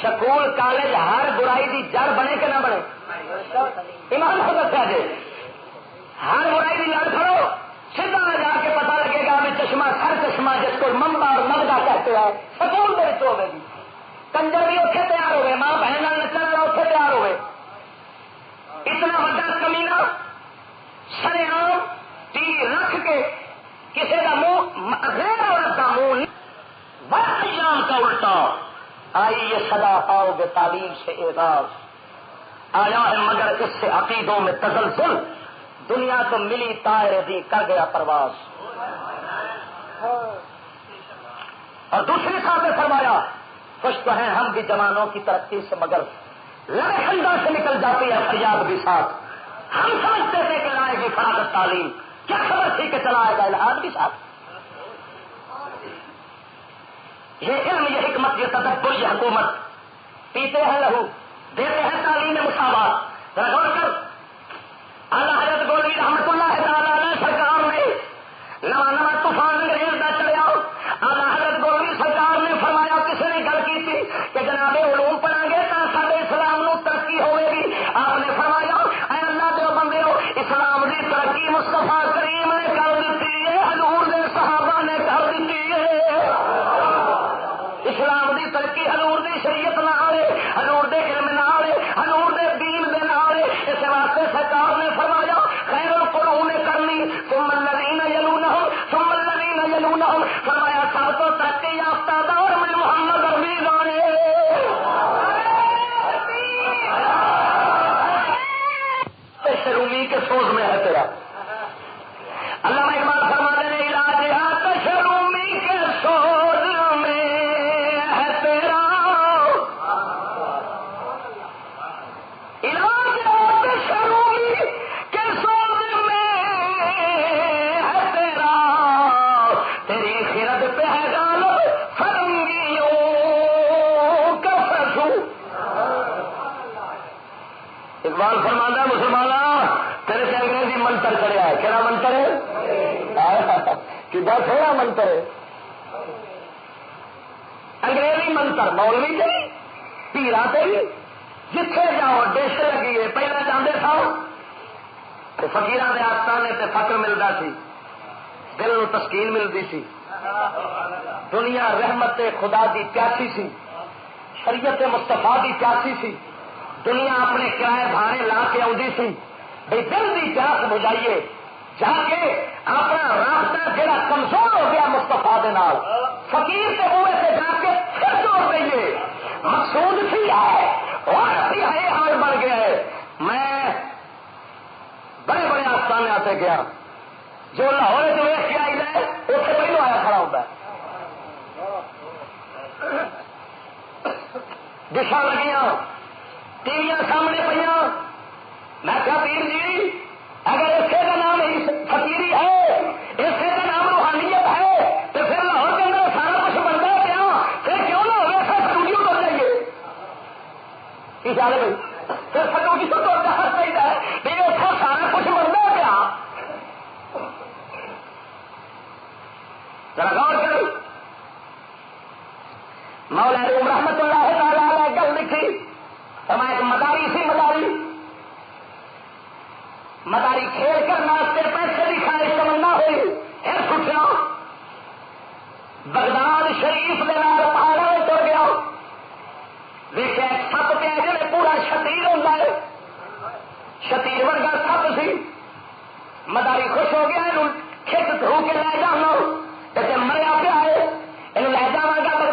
سکول کالج ہر برائی کی جڑ بنے کہ نہ بنے؟ ایمان سے دسیا جی ہر برائی کی جڑ پڑو سیدھا جا کے پتا لگے گا بھی چشمہ سر چشمہ جس کو منبع اور مددہ کہتے ہیں سکول کے ہوگی. کنجر بھی اتنے تیار ہوئے ماں بہن نچن والا اتنے تیار ہوئے. اتنا بڑا کمینا سرعام ٹی رکھ کے کسی کا منہ غیر عورت کا منہ ایام کا الٹا آئی یہ صدا پاؤ گے تعلیم سے اعزاز آیا ہے مگر اس سے عقیدوں میں تزلزل دنیا تو ملی طائر دی کر گیا پرواز. اور دوسری صاحب نے فرمایا خوش تو ہیں ہم بھی جوانوں کی ترقی سے مگر لڑے خندہ سے نکل جاتی ہے فریاد بھی ساتھ. ہم سمجھتے تھے کہ لائے گی فراغت تعلیم کیا خبر تھی کہ چلائے گا الہاد بھی ساتھ. یہ علم یہ حکمت یہ تدبر یہ حکومت پیتے ہیں لہو دیتے ہیں تعلیم مساوات. غور کر اعلیٰ حضرت گولوی رحمت اللہ تعالی علیہ سرکار نے نواں طوفان انگریز کا چلیا. اعلیٰ حضرت گولوی سرکار نے فرمایا کسی نے گل کی تھی کہ جناب علوم پڑھیں گے تو سارے اسلام نو ترقی ہوئے گی. آپ نے فرمایا اے اللہ دے بندے ہو اسلام کی ترقی مصطفیٰ کریم نے کر دیتی ہے حضور دے صحابہ نے کر دیتی ہے. اسلام دی ترقی حضور دی شریعت نہ آئے حضور دے علم نہ آئے حضور دے دین دے نہ آئے. اس واسطے سرکار نے فرمایا خیر القرون کرنی ثم الذین یلونہم ثم الذین یلونہم. فرمایا سب تو ترقی یافتہ دور میں محمد عربی گانے رومی کے سوز میں ہے تیرا. علامہ اقبال فرماتے ہیں علاج آتش رومی کے سوز میں ہے تیرا. علاج آتش رومی کے سوز میں ہے تیرا. تیری خرد پہ ہے غالب فرنگیوں کا فرسو. اقبال فرماتا ہے مسلمانہ تیرے سے انگریزی منتر چڑھیا ہے. کہنا منتر ہے کہ بہت تھوڑا منتر ہے. انگریزی منتر مولوی سے پیرا سے بھی جتھے جاؤ ڈش لگی ہے. پہلے جانے تھا فقیراں دے آستانے تے فقر ملتا سی دل نو تسکین ملتی سی. دنیا رحمت خدا دی پیاسی سی شریعت مصطفیٰ دی پیاسی سی. دنیا اپنے کرائے بھاڑے لا کے آؤں سی بھائی دل کی پیاس بجائیے جا کے اپنا رابطہ جڑا کمزور ہو گیا مصطفیٰ دے نال فقیر کے منہ سے جا کے پھر جوڑ دئیے. مقصود سی ہے اور یہ حال بڑھ گیا ہے. میں بڑے بڑے آستانے آتے گیا جو لاہور جو ویس کے آئی جائے اسے پہلو آیا کھڑا ہوتا ہے. ڈشاں لگیاں ٹی وی سامنے پہ میں کیا پیر جی اگر اسے کا نام فقیری ہے اسے کا نام روحانیت ہے تو پھر لاہور کے اندر سارا کچھ بنتا ہے کیا پھر کیوں نہ ہوگا سر اسٹوڈیو کر جائیے. کی خیال ہے بھائی پھر اسٹوڈیو تو جہاز چاہیے پھر اتنا سارا کچھ بنتا ہے کیا. ذرا غور کرو مولا روم رحمت اللہ تعالی علیہ گل لکھی ایک مداری سی مداری کھیل کر ناستے پیسے کی خواہش تمنا ہوئی پھر سوچا بغداد شریف کے نال پہاڑوں میں تر گیا دیکھا ایک سپ پہ جی پورا شتیر ہوتا ہے شتیر ورگا سپ سی. مداری خوش ہو گیا یہ کھچ دھو کے لے جانا مریا پیا ہے یہ لے جا گا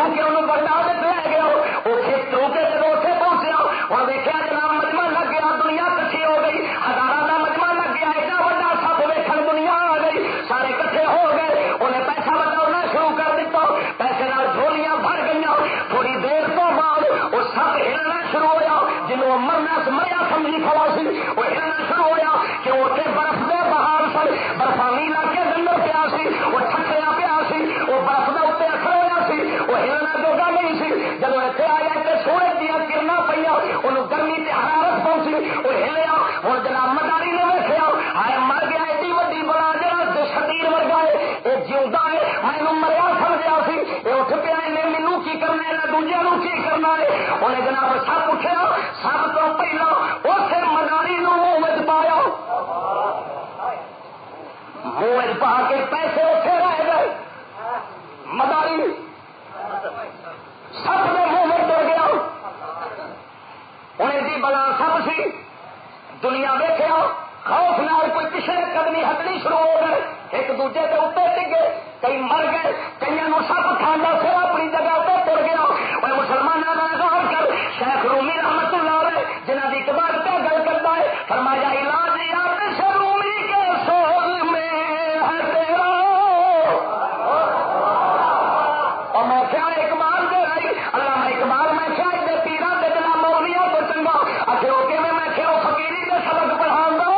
لے کے انہوں بغداد لے گیا اتنے روکے جب اتنے پہنچیا ہوں دیکھا جناب مجمع لگ گیا دنیا کٹھی ہو گئی ہزاروں کا مجمع لگ گیا ایڈا بڑا سپ ویکھن دنیا آ گئی سارے کٹھے ہو گئے انہیں پیسہ بچاؤنا شروع کر دیتا پیسے نال جھولیاں بھر گئی تھوڑی دیر تو بعد وہ سپ ہلنا شروع ہوا جنوں مرنا مریا سمجھی کھڑا سی وہ ہلنا شروع ہوا کہ اتنے برف دے بہار سن برفانی علاقے اندر پیا سی وہ چھٹیا پیا سی وہ برف کے اتنے اثر ہوا سی وہ ہلنا جوگا نہیں سی جب اتنے آیا کہ سورج دیا کرنا پہ انہوں گرمی سے حرارت پہنچی وہ ہلیا ہوں جناب مداری نے ویسیا ہائے مر گیا ایڈی وڈی بلا جا شتیر ورگا ہے یہ جیوتا ہے میں مریا سمجھا سی یہ اٹھ پیا مینو کی کرنا ہے دوجے کی کرنا ہے انہیں جناب سب اٹھیا سب تو پہلا اسے مداری منہ پایا منہ پا کے پیسے اٹھے رہ گئے مداری سب کے منہ میں ڈر گیا انہیں دی بلا سب سی دنیا ویکھیا خوف نال کوئی پچھلے قدمی ہٹنی شروع ہو گئے ایک دوجے کے اتنے ڈگے کئی مر گئے کئی سب کھانا پھر اپنی جگہ پہ تر گیا اور مسلمانوں کا غور کر شیخ رومی رحمت اللہ علیہ جنہ کی اقبال پہ گل کرتا ہے فرمایا علاج یاد رومی کے سوز میں ہے تیرا اور میں کیا اقبال دے رہی اللہ میں اقبال میں کیا دے پیرا دے دلا مولیا تو چنگا اچھے اوکے میں کیا فقیری کے سبق پڑھا دو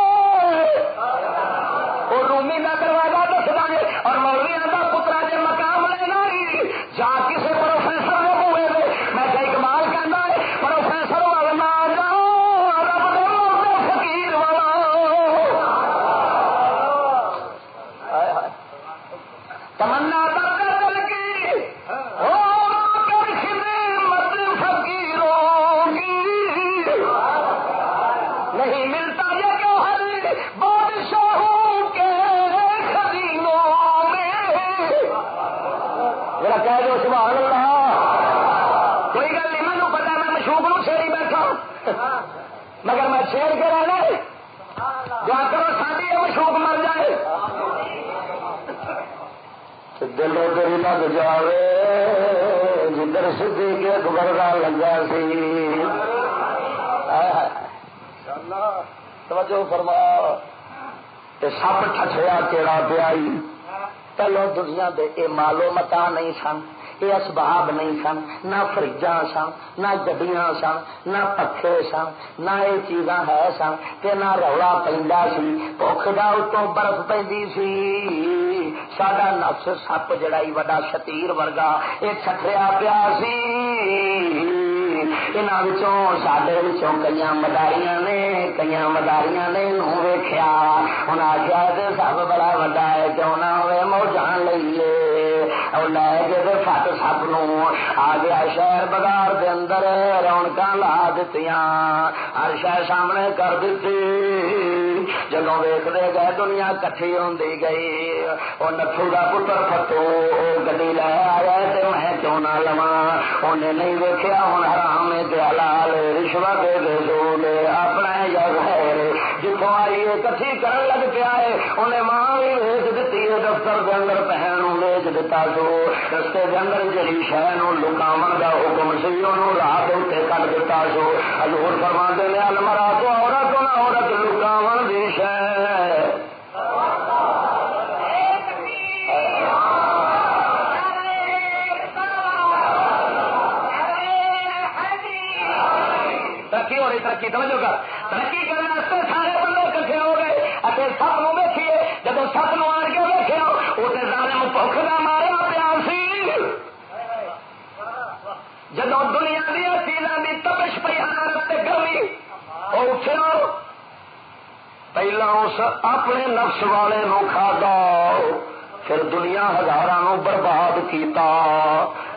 اور رومی کا دروازہ دس دیں اور مولویا کا پترا جی مقام لینا ہی جا کسی پروفیسر نے ہوئے میں کہ اقبال کہنا ہے پروفیسر والا جا رب دے فقیر والا تمنا دل کی کر خدمت فقیروں کی نہیں ملتا یہ کہ ہر بادشاہوں کے خزینوں میں میرا کہہ دو سبحان اللہ کوئی گل نہیں مینو پتا میں مشوق نو چھیڑی بیٹھا مگر میں چھیڑ کے رہنا دعا کرو ساری یہ مشوق مر جائے دل ادھر لگ جائے جدھر صدیق اکبر کا لگا سی توجہ فرما سپ ٹھٹیا کیڑا پیائی پہلو دنیا دے اے مالو متا نہیں سن یہ اسباب نہیں سن نہ فریجاں سن نہ گڈیاں سن نہ پکھے سن نہ یہ چیزاں ہے سن تے نہ رولا پیندا سی بھوک دا اتوں برف پیندی سی ساڈا نفس سپ جڑا ہی وڈا شتیر ورگا یہ چھٹریا پیا سی سڈے کئی مداریاں نے ویخیا ہوں آخیا سب بڑا وا ہے کیوں نہ ہوئے موجان لئیے لے کے فٹ سپ نو آ گیا شہر بازار دے اندر رونق لا دتیاں ہر شہر سامنے کر دیتی جدو ویختے گئے دنیا کٹھی ہوندی گئی وہ نتھو کا پتر فتو گڈی لے آیا میں کیوں نہ لوا انہیں نہیں ویکیا ہوں حرام حلال رشوت دے سود اپنا یا غیر جتوں آئی کٹھی کرن لگ پیا ہے انہیں ماں بھی ویچ دیتی ہے دفتر کے اندر پہن ویچ دیتا سو رستے کے اندر جڑی شہ لکاون کا حکم سی انہوں راہ اتنے کٹ دیتا سو حضور فرماندے نے المرا تو عورت نہ عورت لکاون دی شہ ترقی ہو رہی ترقی توجہ کر ترقی کرنے واسطے سارے بندے کٹھے ہو گئے اتے سب نو ویکھیے جب سب نو آن کے ویکھیا اسے ظالم بھوک کا مارا پیا سی جب دنیا دیا چیزاں کی تپش پی حرارت گرمی وہ اٹھیا پہلا اس اپنے نفس والے نو کھادا پھر دنیا ہزاراں برباد کیتا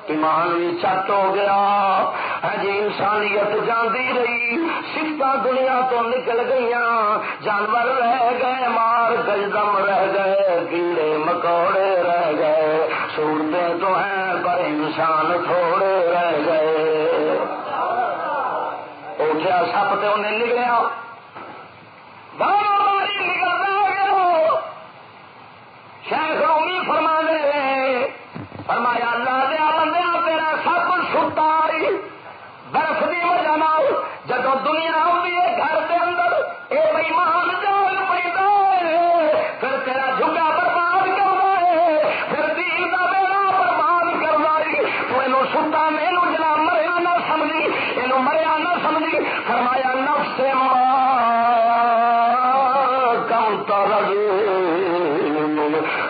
ایمان بھی چٹ ہو گیا جی انسانیت جاندی رہی سفت دنیا تو نکل گئی جانور رہ گئے مار گجدم رہ گئے کیڑے مکوڑے رہ گئے صورتیں تو ہیں پر انسان تھوڑے رہ گئے اٹھیا سپ تو انہیں نکلیا باری نکلتا گیا شیخ رومی فرما دے فرمایا اللہ دیا بندے تیرا جدو دنیا آتی ہے گھر کے اندر یہ بےمان جال پہ پھر تیرا جھگا برباد کرنا ہے، پھر دین کا بیڑا برباد کرنا ہے. تو یہ ستا میں جنا مریا نہ سمجھی، یہ مریا نہ سمجھی. فرمایا نفس کم ترج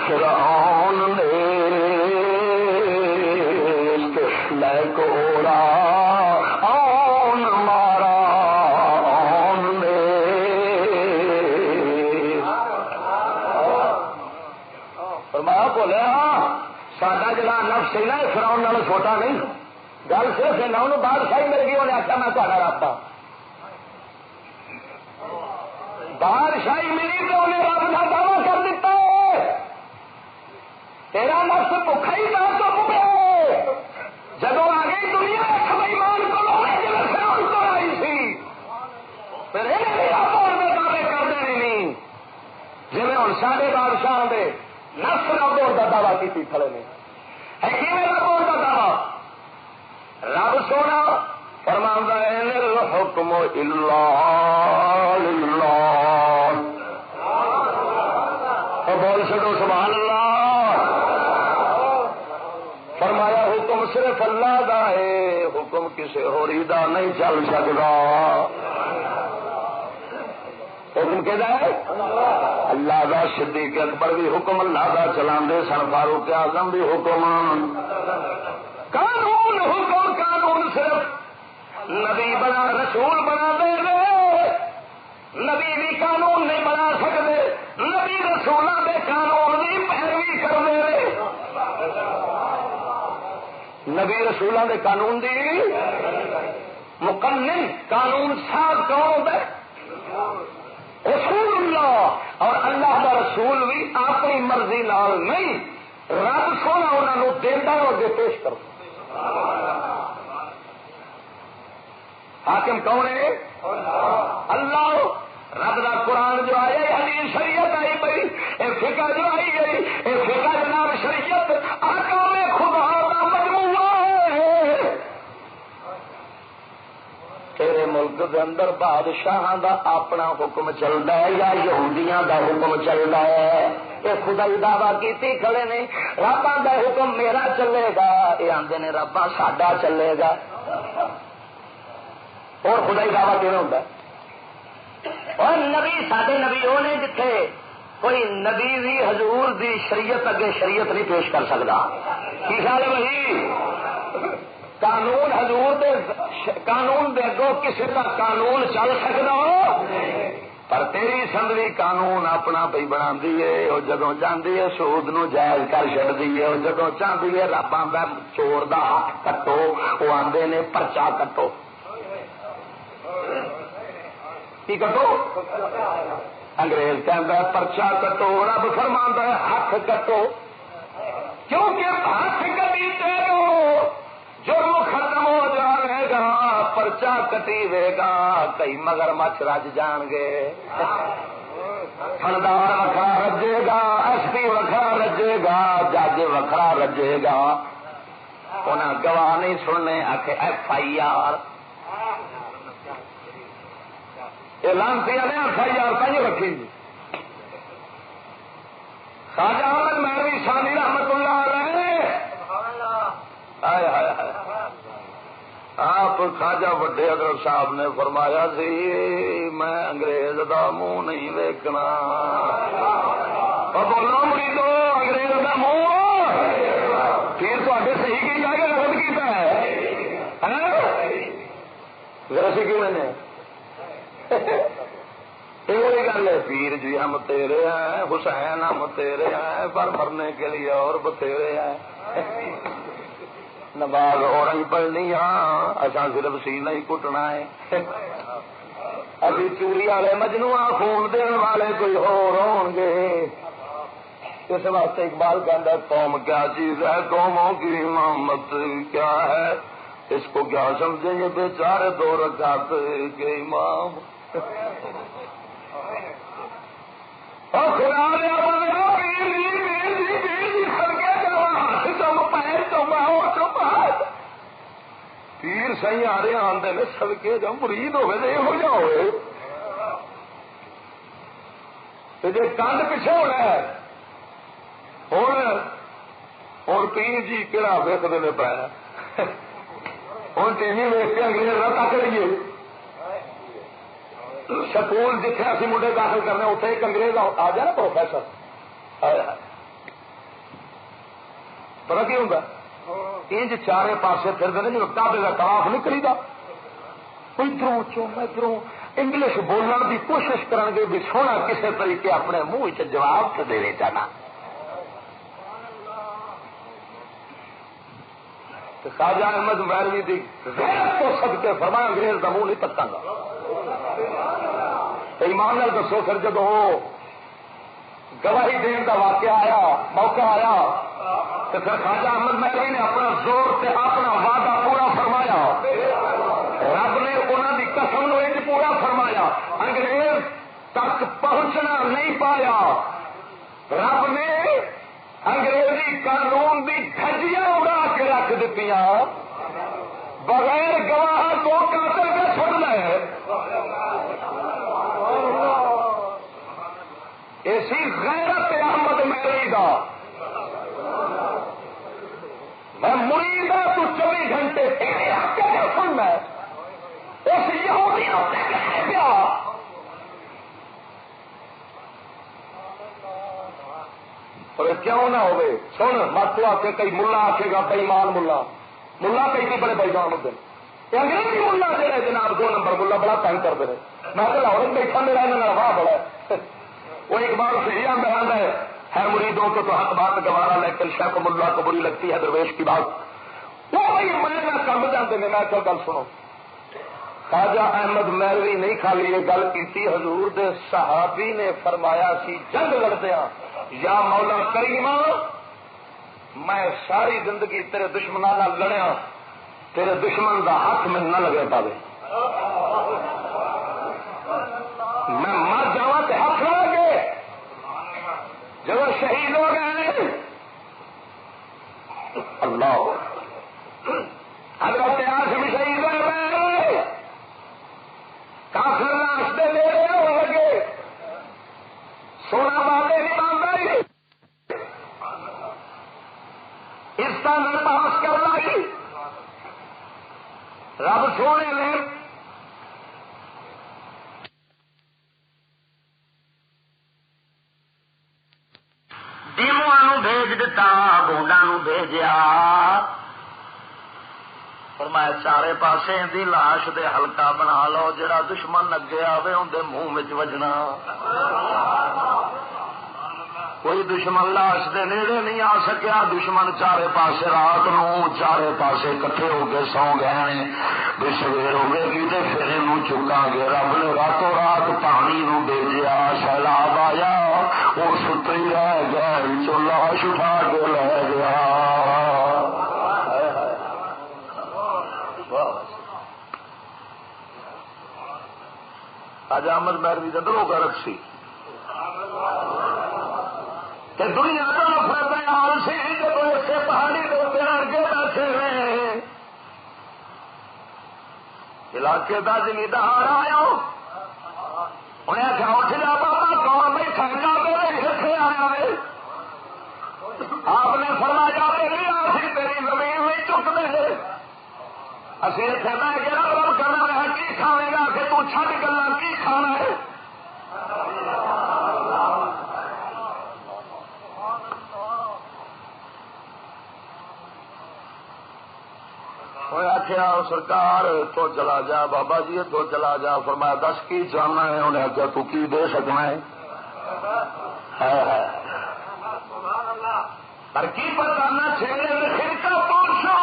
فرعون نے لے کوڑا آن مارا آن نے. فرمایا بولے ہاں ساڈا جڑا نفس ہے نا فرعون نال چھوٹا نہیں. گل صرف ہے نا انہوں بادشاہی مل گئی، انہیں آخیا میں تھوڑا رب ہاں. بادشاہی ملی تو انہیں رب کا دعوی کر دیتا ہے. تیرا نفس بھوکا ہی تھا تو پہ جب آ گئی دنیا بےمان کو جی فرعون کو آئی سی پھر یہ دعوے کر دے نہیں جی ہوں سارے بادشاہ دے نفس رب کا دعوی کی کھڑے نے ہے کہ رب کا دعوی. رب سونا فرماندا ہے الحکم الا للہ. بول چڑو سبحان اللہ. فرمایا حکم صرف اللہ دا ہے، حکم کسی ہوری دا نہیں چل سکتا. حکم کہ اللہ دا. صدیق اکبر بھی حکم اللہ دا چلاندے سن، فاروق اعظم بھی حکم. قانون حکم قانون صرف نبی بنا رسول بنا دے نبی بھی قانون نہیں بنا سکتے. نبی رسولوں کے قانون کی پیروی کرتے ہیں. نبی رسولوں کے قانون دی مقنن قانون صاحب کون ہوتا ہے؟ رسول اللہ. اور اللہ کا رسول بھی اپنی مرضی نال نہیں، رب سونا انہوں دینا اگے پیش کرتا. حاکم کون ہے؟ اللہ. رب کا قرآن جو آیا حدیث شریعت آئی پئی، یہ فقہ جو آئی گئی یہ فقہ جناب شریعت احکام خدا کا مجموعہ ہے. تیرے ملک کے اندر بادشاہ دا اپنا حکم چلتا ہے یا یہودیاں دا حکم چلتا ہے؟ یہ خدائی دعوی کیتی کھڑے نے رباں دا حکم میرا چلے گا، یہ آندے نے رباں ساڈا چلے گا. اور خدائی دعوی کیوں ہوتا ہے؟ اور نبی سارے نبی وہ نے جتھے کوئی نبی بھی حضور دی شریعت اگے شریعت نہیں پیش کر سکتا. کی خیال ہے بھائی؟ قانون حضور دے قانون دے اگوں کسی کا قانون چل سکتا ہو، پر تیری سندری قانون اپنا پی بنا ہے. وہ جدو چاہتی ہے سود نو جائز کر چڑتی ہے، وہ جدو چاہتی ہے رب آدھا چور دا ہاتھ کٹو، وہ آدھے نے پرچا کٹو. کی کٹو؟ انگریز کہتا ہے پرچا کٹو، رب فرماندا ہے ہاتھ کٹو. کیونکہ ہاتھ کٹی دے گو جرم ختم ہو جائے گا، پرچا کٹی دے گا کئی مگر مچھ رج جان گے. تھندار وکھرا رجے گا، ایس پی وکھرا رجے گا، جج وکھرا رجے گا. انہیں گواہ نہیں سننے آخ ایف آئی آر لانتی نے ایف آئی آر کہیں رکھی. خواجہ احمد مہروی ثانی رحمت اللہ علیہ آپ خواجہ وڈے حضرت صاحب نے فرمایا سی میں انگریز دا منہ نہیں ویکنا. بولو مریدو انگریز دا منہ پھر تے صحیح کی جا کے غلط کیتا ہے ذرا کیوں نے یہ گل ہے. پیر جی ہم تیرے ہیں، حسین ہم تیرے ہیں، پر مرنے کے لیے اور بتیرے ہیں. نماز اور ہی پڑھنی ہاں اصا صرف سینہ ہی کٹنا ہے. ابھی چوری والے مجنوعہ خون دین والے کوئی اور ہون گے. اس واسطے اقبال کہتا قوم کیا چیز ہے، قوموں کی امامت کیا ہے، اس کو کیا سمجھیں گے بیچارے دو رکعت کے امام. اور خدا نے پیر سی آ رہے آدھے نے سدکے جا مرید ہوئے تو یہ ہو جا ہوئے جی کنڈ پیچھے ہونا ہے ہوں پیر جی کہڑا ویکتے نے پایا ہوں ٹی وی ویک کے انگریز نہ تک لیے سکول جتنے اسی منڈے داخل کرنے اتنے ایک انگریز آ جائے نا پروفیسر پتا کی ہوگا انج چارے پاسے پھرتے ہیں جب کعبے کا طواف نہیں کریدا ادھروں چوم ادھروں انگلش بولنے کی کوشش کرن گے بھی سونا کسی طریقے اپنے منہ چ جواب تو دے چاہنا خواجہ احمد مہروی کی غیرت کو سد کے فرمایا انگریز کا منہ نہیں تکاں گا ایمان نال دسو پھر جب گواہی دین کا واقعہ آیا موقع آیا تو پھر خواجہ احمد مہروی نے اپنا زور سے اپنا وعدہ پورا فرمایا رب نے انہوں کی قسم نو انج پورا فرمایا انگریز تک پہنچنا نہیں پایا رب نے انگریزی قانون کی دھجیاں اڑا کے رکھ دیتی بغیر گواہ تو قاتل کے چھوڑنا ہے ایسی غیرت احمد مہروی کا میں مرید ہوں تو 24 گھنٹے سننا اس یہودی پیا کیوں نہ ہوئے سن مت آ کے کئی ملا آکھے گا بےمان ملا کئی بڑے بےمان ہوتے ہیں انگریزی ملا جہے جناب 2 نمبر ملا بڑا تنگ کرتے ہیں میں تو لاہور بیٹھا میرا یہاں واہ بڑا وہ ایک بار صحیح آدھا ہے مریدوں کو تو حق بات گوارا لیکن شیخ ملا کو بری لگتی ہے درویش کی بات وہ بھائی میں کم جاتے ہیں میں گل سنو خواجہ احمد مہروی نہیں خالی یہ گل کی حضور دے صحابی نے فرمایا سی جنگ لڑدیا یا مولا کریم میں ساری زندگی تیرے دشمنوں نال لڑیا تیرے دشمن دا ہاتھ میں نہ لگے پاوے میں مر جا تو ہاتھ لگا کے جب شہید ہو گئے اللہ حضرت عاصم شہید ہو گئے کافر راستے لے رہے ہو لگے سونا والے نہیں مانتا اس کا میں پاس کر لائی رب سونے نے ڈیمو بھیج دتا گونڈا بھیجیا فرمایا چارے پاسے دی لاش دے ہلکا بنا لو جڑا دشمن اگے آوے اندر منہ وجنا کوئی دشمن لاش دے نیڑے نہیں آ سکیا دشمن چارے پاسے رات نو چارے پاسے کٹھے ہو کے سو گئے بھی سویر ہوگی گی تو پھر یہ چکا گے رب نے راتوں رات پانی نو بھیجیا سیلاب آیا وہ ستری رہ گئے چو لاش اٹھا کے لے گیا خواجہ احمد مہروی کا دلوں کا رکھی دنیا کا نفرت حال سے جب اسے پہاڑی کو پیار کے بیٹھے ہوئے علاقے کا زمیندار آیا انہیں آخیا اٹھ جا بابا کون میں کھانا پہ آیا ہے آپ نے فرمایا میری آسی تیری زمین نہیں چک دے اسی اتنے میں گیا رب کرنا رہا کی کھانے گا کہ تو چھڈ گلا کی کھانا ہے آخیا سرکار تو چلا جا بابا جی تو چلا جا فرمایا 10 کی جانا ہے انہیں آخیا تو کی دے سکنا ہے پر کی پتا نہ چھیڑے پھر کا پوچھو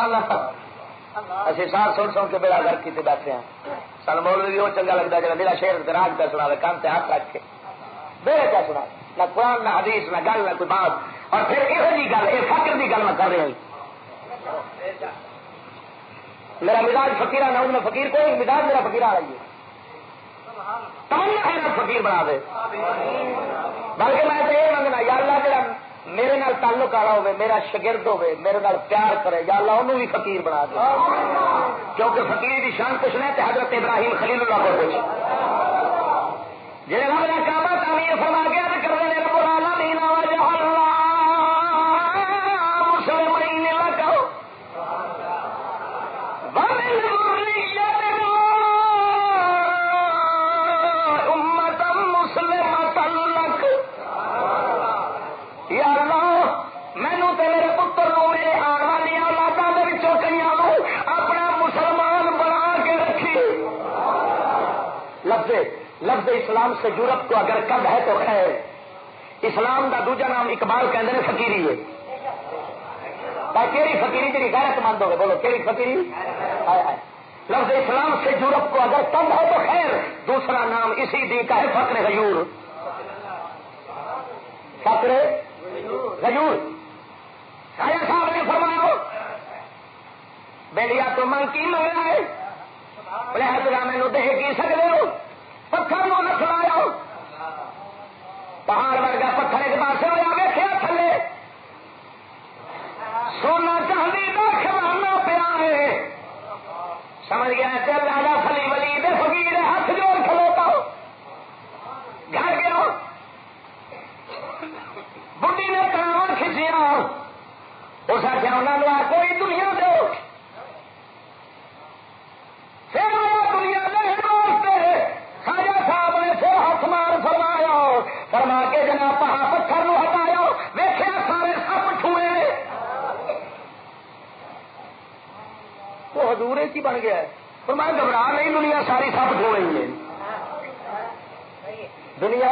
سبحان اللہ اسی ساتھ سن کے بیڑا گھر کی بیٹھے ہیں سن مول بھی وہ چنگا لگتا ہے جب میرا شیر راج پہ سنا کام سے ہاتھ رکھ کے بیڑے کیا سنا نہ قرآن نہ حدیث نہ گل نہ کوئی بات اور پھر یہ گل یہ فقر کی گل میں کر رہا ہوں میرا مزاج فقیر نہ میں فقیر کوئی مزاج میرا فقیر آ رہی ہے تمنا ہے نا فقیر بنا دے بلکہ میں تو یہ منگنا یا اللہ جا میرے نال تعلق والا ہوے میرا شگرد ہوے میرے نال پیار کرے یا اللہ انہوں بھی فقیر بنا دے کیونکہ فقیر کی شان کچھ نہیں تو حضرت ابراہیم خلیل اللہ کو کچھ جی رب نے کعبہ تعمیر فرما گیا تو کر دے رب العالمین وجہ اللہ مسلمین لکو ومن ذریتنا امتا مسلمتا لک یا اللہ مینو تے میرے پتر نو میرے آن والی اولاداں دے وچوں کئیاں نو اپنا مسلمان بنا کے رکھی لفظ اسلام سے یورپ کو اگر کب ہے تو خیر اسلام دا دوجا نام اقبال کہندے نے فقیری ہے کیڑی فقیری جی غیرت مند ہوگی بولو کیڑی فقیری لفظ اسلام سے یورپ کو اگر کب ہے تو خیر دوسرا نام اسی دین کا ہے فقر غیور فقر غیور شاید صاحب نے فرمایا بیلیا تو من کی منگنا ہے بولے حضرت مینو دے کی سکتے ہو پتھر نو نہ سنایا پہاڑ ورگا پتھر ایک پاس ہوا ویخیا تھلے سونا چاندی کا کھلانا پیا ہے سمجھ گیا چل راجا فلی ولی دے فقیر ہاتھ جوڑ کھلوتا گھر گیا بڈی نے کراو کھچیا اس آخیا انہوں نے کوئی دنیا دو پھر دنیا دے واسطے خواجہ صاحب نے پھر ہاتھ مار فرمایا فرما کے جناب پہا پتھر نو ہٹایا ویخیا سارے سپ ٹھوئے وہ حضور کی بن گیا ہے فرمایا گھبرا نہیں دنیا ساری سپ ٹھو رہی ہے دنیا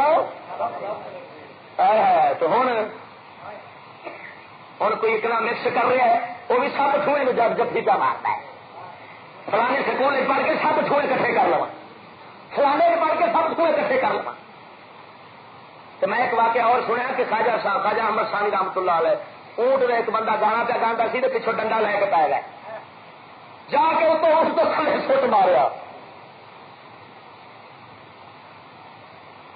ہے تو ہوں کوئی اتنا مکس کر رہا ہے وہ بھی سب ٹھوئے میں جب جب پیتا مارتا ہے فلانے سکول پڑھ کے سب ٹھوئے کٹھے کر لوا فلانے پڑھ کے سب ٹھوئے کٹھے کر لوا تو میں ایک واقعہ اور سنیا کہ خواجہ صاحب خواجہ احمد ثانی رحمۃ اللہ علیہ اونٹ میں ایک بندہ گانا پہ گانا سی تو پچھو ڈنڈا لے کے پایا گیا جا کے اس کو کھڑے سٹ ماریا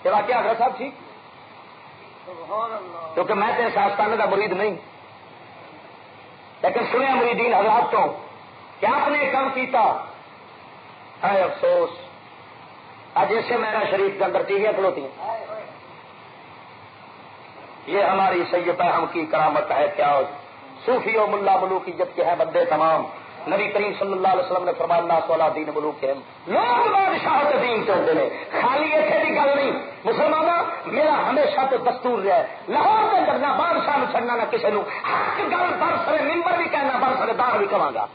یہ واقعہ حضرت صاحب ٹھیک کیونکہ میں تو ساستانے کا مرید نہیں لیکن سنیا مریدین حضرات تو کیا آپ نے کم کیتا ہے افسوس آج ایسے میرا شریف کے اندر ٹیویاں کھلوتی ہیں یہ ہماری سید ہم کی کرامت ہے کیا صوفی و ملا ملوک عزت کے ہیں بندے تمام نبی کریم صلی اللہ علیہ وسلم نے فرمایا اللہ والا دین ملوک کے لوگ بادشاہ کے دین سے ہوتے ہیں خالی ایسے کی گل نہیں مسلمانوں میرا ہمیشہ تو دستور رہا ہے لاہور کے اندر نہ بادشاہ میں چڑھنا نہ کسی نو حق گل بر سر ممبر بھی کہنا بر سر دار بھی کہاں گا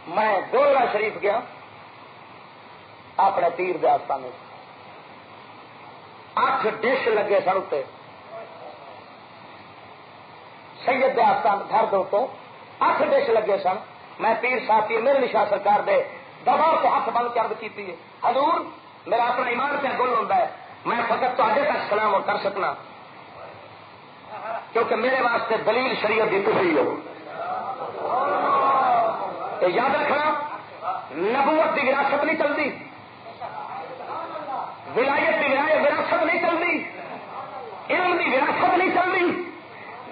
میں ڈولرا شریف گیا اپنے پیر دے آستانے 8 ڈش لگے سن اتنے سید دے آستان گھر دو تو 8 ڈش لگے سن میں پیر صاحب پیر میرے نشاہ سرکار دے دباؤ سے ہاتھ بن کے عرض کی ہے حضور میرا اپنا ایمان پہ گل ہوتا ہے میں فقط تو تک سلام کر سکنا کیونکہ میرے واسطے دلیل شریعت کی کفری ہو تو یاد رکھنا نبوت کی وراثت نہیں چلتی ولایت کی وراثت نہیں چلتی علم کی وراثت نہیں چلتی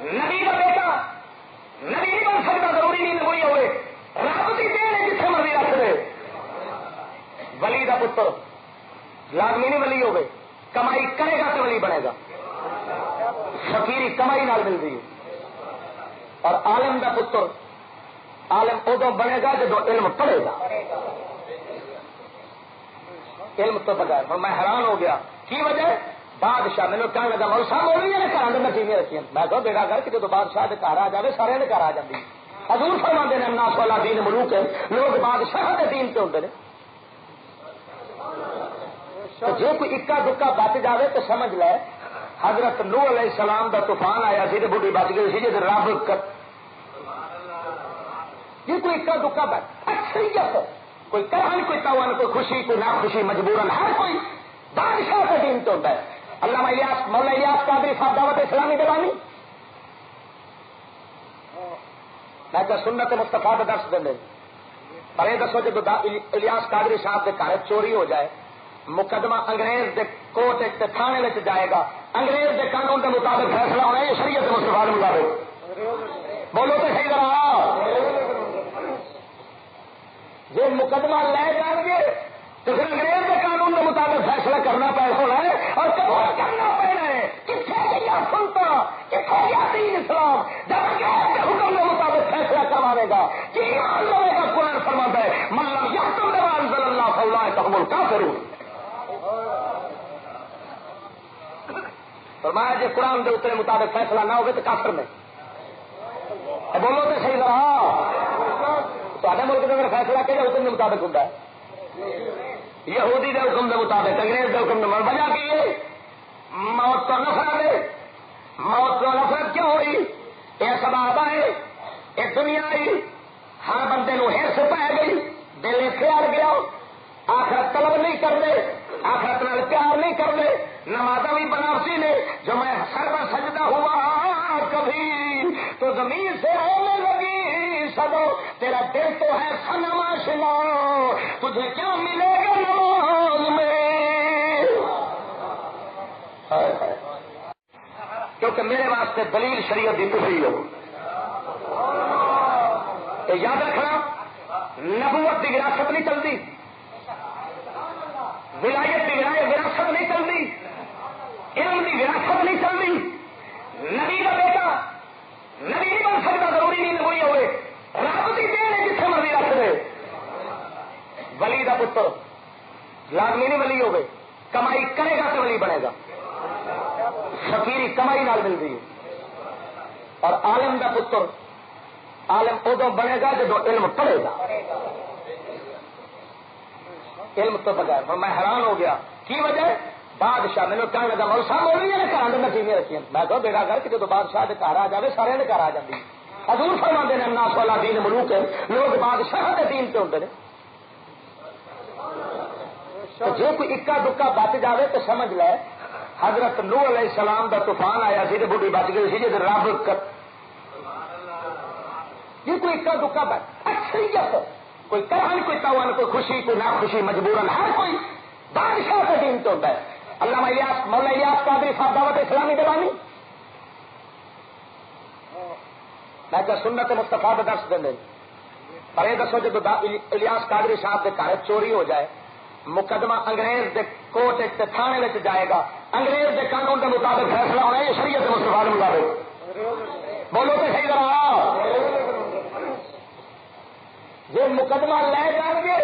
نبی کا بیٹا نبی نہیں بن سکتا ضروری نہیں نبوی ہوئے رب کی دین ہے جتنے مرضی رکھ دے ولی کا پتر لازمی نہیں ولی ہوگی کمائی کرے گا تو ولی بنے گا فقیری کمائی نال ملتی ہے اور عالم کا پتر عالم ادو بنے گا جب علم پڑھے گا علم تو بغیر میں حیران ہو گیا کی وجہ بادشاہ میرے کہنے لگا مول صاحب بول رہی ہے گھر میں ٹی وی رکھی میں کہو بیڑا کر کے جب بادشاہ کے گھر آ جائے سارے گھر آ جاتی حضور فرماتے ہیں الناس والا دین ملوک ہے لوگ بادشاہ کے دین سے ہوتے ہیں تو جی کوئی اکا دکا بچ جائے تو سمجھ لے حضرت نوح علیہ السلام دا طوفان آیا سی بڑھی بچ گئی سی جی رب یہ کوئی اکا دکا اکثریت کوئی کرن کوئی تاون کوئی خوشی کوئی ناخوشی مجبوراً ہر کوئی بادشاہ کا دین تو ہوتا ہے. علامہ الیاس مولا الیاس قادری صاحب دعوت اسلامی دلانی میں کیا سنت مصطفیٰ کا درس دیں پر یہ دسو جب الیاس قادری صاحب کے گھر چوری ہو جائے مقدمہ انگریز دے کوٹ تھانے میں جائے گا انگریز دے قانون کے مطابق فیصلہ ہونا ہے شریعت مصطفیٰ کے مطابق بولو تو صحیح رہا یہ مقدمہ لے جان گے تو پھر انگریز کے قانون کے مطابق فیصلہ کرنا ہونا ہے اور کرنا پڑنا ہے کتنے گیا سنتا کتنے گیا دین اسلام جب انگریز کے حکم کے مطابق فیصلہ کروانے گا کہ ایمان لوگوں کا قرآن فرماتا ہے مطلب یحکم بما انزل اللہ فاولئک هم الکافرون. فرمایا جی قرآن کے اتنے مطابق فیصلہ نہ ہوگا تو کافر میں بولو تو صحیح رہا تے ملک کے اندر فیصلہ کہ حکم کے مطابق ہوتا ہے یہودی کے حکم کے مطابق انگریز کے حکم کے وجہ کی موت تو نفرت ہے موت تو نفرت کیوں ہوئی یہ سبب ہے یہ دنیا آئی ہر بندے نو ہرس پی گئی دل اختیار گیا آخرت طلب نہیں کرتے آخرت نال پیار نہیں کرتے نمازاں بھی بناوسی نے جو میں سر پر سجدہ ہوا کبھی تو زمین سے ہونے لگی سدو تیرا دل تو ہے صنم آشنا تجھے کیا ملے گا نماز میں کیونکہ میرے واسطے دلیل شریعت دی تفریح ہو یاد رکھنا نبوت کی وراثت نہیں چلتی ولایت کی وراثت نہیں چلتی علم کی وراثت نہیں چلتی نبی کا بیٹا نبی نہیں بن سکتا ضروری نہیں نبوی ہوئے رب کی دین ہے جتنے مرضی رکھ دے ولی کا پتر لازمی نہیں ولی ہوگی کمائی کرے گا تو ولی بنے گا فقیری کمائی نال ملتی ہے اور عالم کا پتر عالم ادو بنے گا جب علم پڑھے گا علم تو بغیر میں حیران ہو گیا کی وجہ بادشاہ میرے کہنے لگا مول صاحب بول رہی ہے گھر میں چیزیں رکھی میں تو بیڑا کر کے جب بادشاہ کے گھر آ جائے سارے گھر آ جاتی حضور فرما دے الناس علی دین ملوک لوگ بادشاہ کے دین پہ ہوتے ہیں تو جی کوئی اکا دکا بچ جائے تو سمجھ لے حضرت نوح علیہ السلام کا طوفان آیا سی بڑھی بچ گئی سی جی رب یہ کوئی اکا دکا اکثریت کوئی کرن کوئی تاون کوئی خوشی کوئی ناخوشی مجبوراً ہر کوئی بادشاہ کا دین تو ہوتا ہے. علامہ الیاس مولا الیاس قادری صاحب دعوت اسلامی دلانی میں کیا سنت مصطفیٰ کا درس دیں پر یہ دسو جب الیاس قادری صاحب کے گھر چوری ہو جائے مقدمہ انگریز دے کوٹ تھانے میں جائے گا انگریز دے قانون کے مطابق فیصلہ ہونا ہے شریعت مصطفیٰ کے مطابق بولو تو صحیح رہا یہ مقدمہ لے جان گے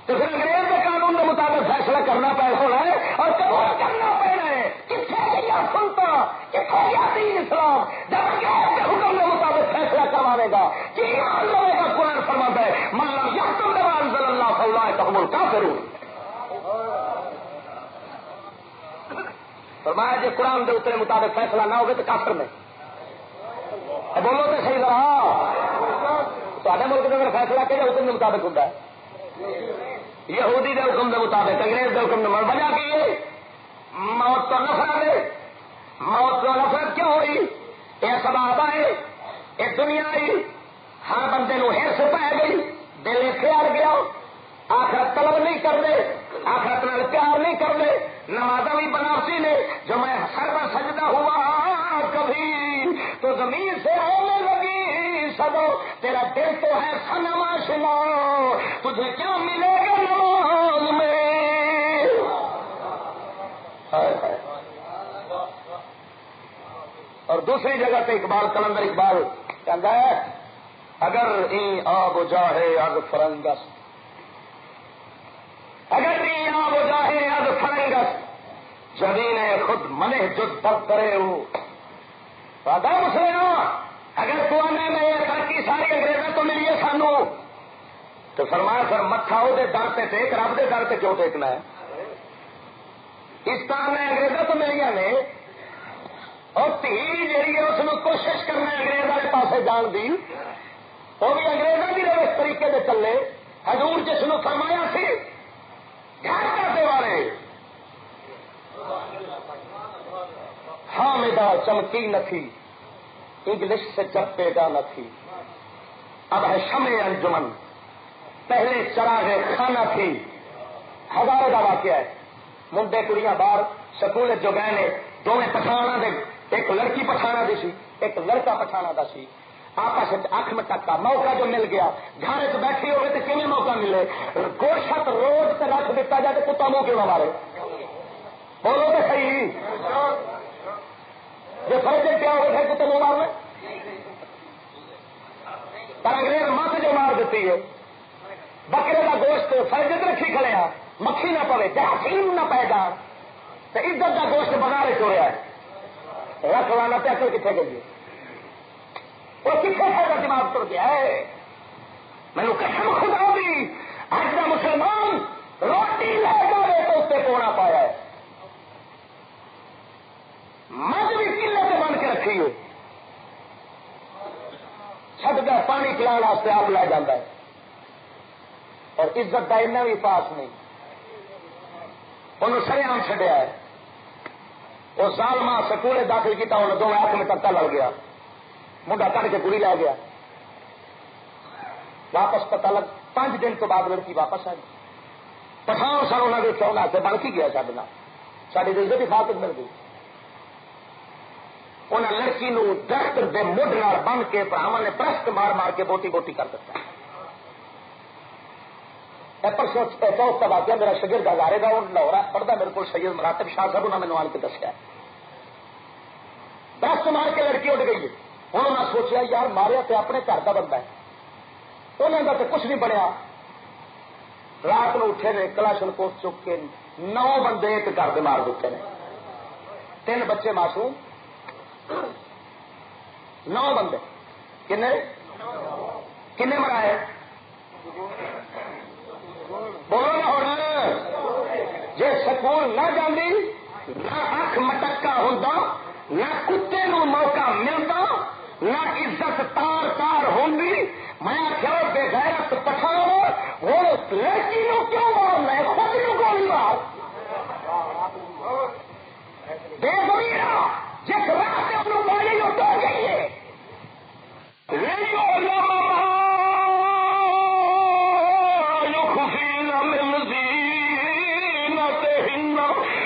تو پھر انگریز کے قانون کے مطابق فیصلہ کرنا ہونا ہے اور کرنا پڑنا ہے کتنے گیا سنتا کتنے گیا دین اسلام جب انگریز کے حکم کے مطابق فیصلہ کروانے گا کہ ایمان لوگوں کا قرآن فرماتا ہے مطلب یحکم بما انزل اللہ فاولئک هم الکافرون. فرمایا جی قرآن کے اتنے مطابق فیصلہ نہ ہوگا تو کافر میں بولو تو صحیح رہا تے ملک کے اندر فیصلہ کہ حکم کے مطابق ہوتا ہے یہودی کے حکم کے مطابق انگریز کے حکم کے وجہ کی موت تو نفرت ہے موت تو نفرت کیوں ہوئی یہ سبب ہے یہ دنیا آئی ہر بندے نو ہرس پی گئی دل اختیار گیا آخرت طلب نہیں کرتے آخرت نال پیار نہیں کرتے نمازاں بھی بناوسی نے جو میں سر پر سجدہ ہوا کبھی تو زمین سے ہونے لگی سدو تیرا دل تو ہے صنم آشنا تجھے کیا ملے گا نماز میں اور دوسری جگہ پہ اقبال کلندر اقبال کہتا ہے اگر این آب جاہے اگ فرنگس اگر این آب جاہے اگ فرنگس جبین خود منہ جد بد کرے ہو مسلم اگر تو میں یہ ترقی ساری انگریزوں تو ملی ہے سانو تو فرمایا سر متھا وہ در پہ ٹیک رب کے در پہ کیوں ٹیکنا ہے اس طرح میں انگریزوں تو ملی نے اور تھی جی اس کوشش کرنا انگریز والے پاسے جان دی وہ بھی انگریزوں کی روش طریقے سے چلے. حضور جس نے فرمایا سی گھر کرنے والے حامدہ چمکی نہ تھی انگلش سے چپے گا نہ تھی اب ہے شمع انجمن پہلے چراغ خانہ تھی. ہزاروں کا واقعہ ہے. منڈے کڑیاں باہر سکول جو گئے نے دونوں پٹھانا دے ایک لڑکی پٹھانا دی سی ایک لڑکا پٹھانا دا سی آپس اکھ مٹک کا موقع جو مل گیا گھر چ بیٹھی ہوئے تو کیون موقع ملے گوشت روڈ سے رکھ دیتا جائے تو کتا منہ کیوں مارے بولو تو صحیح جو فرض کیا ہوگا پھر کتے منہ مارنے پر انگریز مت جو مار دیتی ہے بکرے کا گوشت فرض رکھی کھڑے آ مکھی نہ پوے حکیم نہ پیدا تو عزت کا گوشت بنا رہے چوریا ہے رکھ لانا پہ اکل کتنے گئی وہ کتنے کا دماغ تر گیا ہے. میں نے قسم خدا دی آج کا مسلمان روٹی لے جائے تو اس سے پونا پایا ہے مجھ بھی قلت سے بن کے رکھی ہے چھت کا پانی پلانے واسطے آپ لے جاتا ہے اور عزت کا اتنا بھی پاس نہیں انہوں سر عام چڈیا ہے. وہ سال ماں سکول داخل کیا انہوں دونوں ہاتھ میں ٹکا لگ گیا منڈا کٹ کے کڑی لے گیا واپس پتا لگ 5 دن تو بعد لڑکی واپس آئی پٹھان سر انہوں نے چاہنا سے بن کی گیا سارے ساری عزت حفاظت مل گئی. انہیں لڑکی نو درخت دے مڈ نال بن کے براہمن نے پرست مار مار کے بوٹی بوٹی کر دیتا. پرسوں چوتھ کا واقعہ میرا شگرد ہزارے کا لاہور پڑھتا میرے کو سید مراتب شاہ صاحب انہوں نے مینو آن کے دسیا درخت مار کے لڑکی اٹھ گئی ہے. انہوں نے سوچا یار ماریا تو اپنے گھر کا بندہ ہے انہوں کا تو کچھ نہیں بنیا. رات کو اٹھے نے کلاشن کوٹ چک کے 9 بندے ایک گھر مار دیتے ہیں 3 بچے معصوم 9 بندے کنے مرائے بولو نہ ہونا جی سکول نہ جاندی نہ اکھ مٹکا ہوتا نہ کتے نو موقع ملتا نہ عزت تار تار ہوندی. میں آخیا بے غیرت پٹھان وہ لڑکی نو کیوں مارنا خود نو گولی مار بے زمینہ جس راہ سے انہوں گولی اٹھا گئی ہے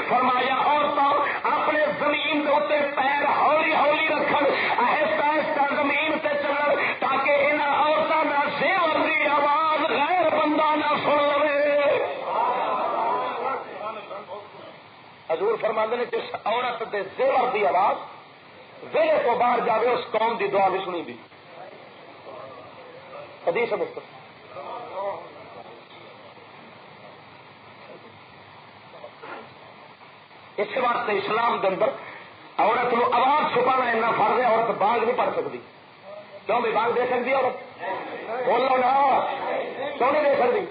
فرمایا عورتوں اپنے زمین کے اتنے پیر ہولی ہولی رکھن آہستہ آہستہ زمین سے چلن تاکہ ان عورتوں کا زیور کی آواز غیر بندہ نہ سن لے. حضور فرماندے نے جس عورت کے زیور کی آواز ویلے تو باہر جاوے اس قوم کی دعا بھی سنی دی. حدیث مستفا اس واسطے اسلام کے اندر عورت کو آواز چھپانا اتنا فرض ہے. عورت بانگ نہیں پڑھ سکتی کیوں بھی بانگ دے سکتی عورت بولو نا کیوں نہیں دے سکتی.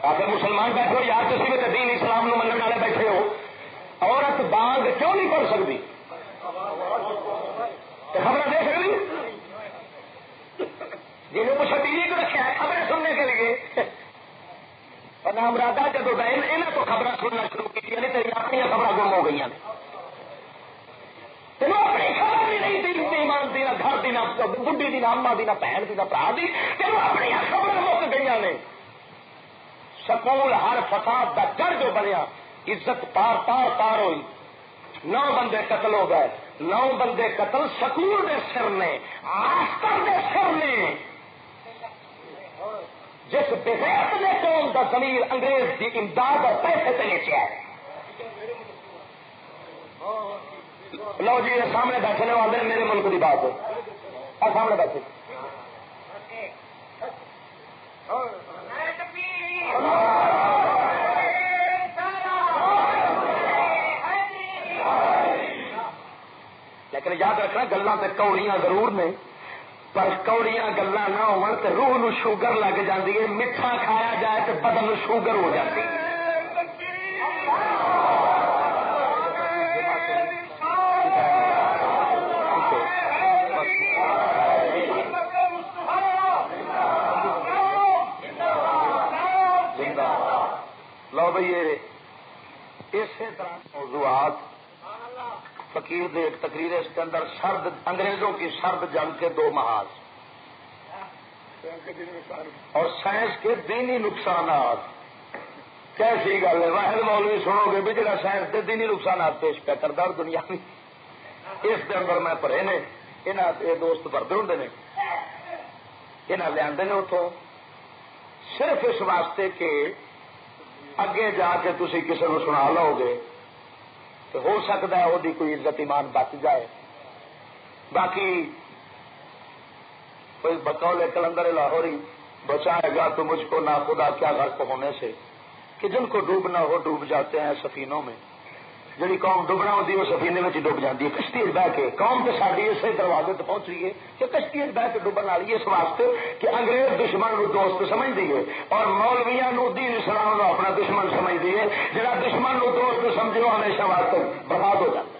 آخر مسلمان بیٹھے ہو یار تھی بھی دین اسلام نو مننے والے بیٹھے ہو عورت بانگ کیوں نہیں پڑھ سکتی خبریں دے سکتی جنہوں کو ٹی وی کو رکھا ہے خبریں سننے کے لیے نام راجا جب انہیں تو خبریں سننا شروع کی نہیں تیری اپنی خبریں گم ہو گئی تینوں اپنی خبر بھی نہیں دی ایمان دی نہ گھر دی نہ بڈی دی نہ اما دی نہ بہن دی نہ برا دی تینوں اپنی خبریں مک گئی نے. سکول ہر فساد کا جڑ جو بنیا عزت پار پار پار ہوئی. 9 بندے قتل ہو گئے 9 بندے قتل سکول دے سر نے آستر دے سر نے جس بغیرت نے قوم کا ضمیر انگریز کی امداد اور پیسے سے نیچے ہے. لو جی سامنے بیٹھنے والے میرے ملک کی بات ہے اور سامنے بیٹھے لیکن یاد رکھنا گلاں تے کوڑیاں ضرور نے پر کوڑیاں گلاں نہ ہون تے روح نو شوگر لگ جاندی ہے. میٹھا کھایا جائے تو بدن نو شوگر ہو جاتی ہے. لو بھئی اسی طرح موضوعات فقیر دے ایک تقریر اس کے اندر سرد انگریزوں کی سرد جنگ کے 2 محاذ اور سائنس کے دینی نقصانات. کیسی گل ہے؟ واحد مولوی سنو گے بھی جڑا سائنس کے دینی نقصانات پیش پہ کرتا دنیا میں اس کے اندر میں پڑھے نے یہ دوست بھرتے ہوں نے یہاں لیا اتوں صرف اس واسطے کہ اگے جا کے تھی کسی کو سنا لو گے تو ہو سکتا ہے وہ کوئی عزت ایمان بچ جائے. باقی کوئی بقول کلندر لاہوری بچائے گا تو مجھ کو نہ خدا کیا غرق ہونے سے کہ جن کو ڈوبنا ہو ڈوب جاتے ہیں سفینوں میں. جی قوم ڈبنا ہوتی وہ سفینے میں ڈب جاتی ہے کشتی بہ کے. قوم تو ساری اسی دروازے تک پہنچ رہی ہے کہ کشتی بہ کے ڈبن والی اس واسطے کہ انگریز دشمن کو دوست سمجھ دیے اور مولویا دین اسلام اپنا دشمن سمجھ دیے. جہاں دشمن کو دوست سمجھے ہمیشہ واسطے برباد ہو جاتا.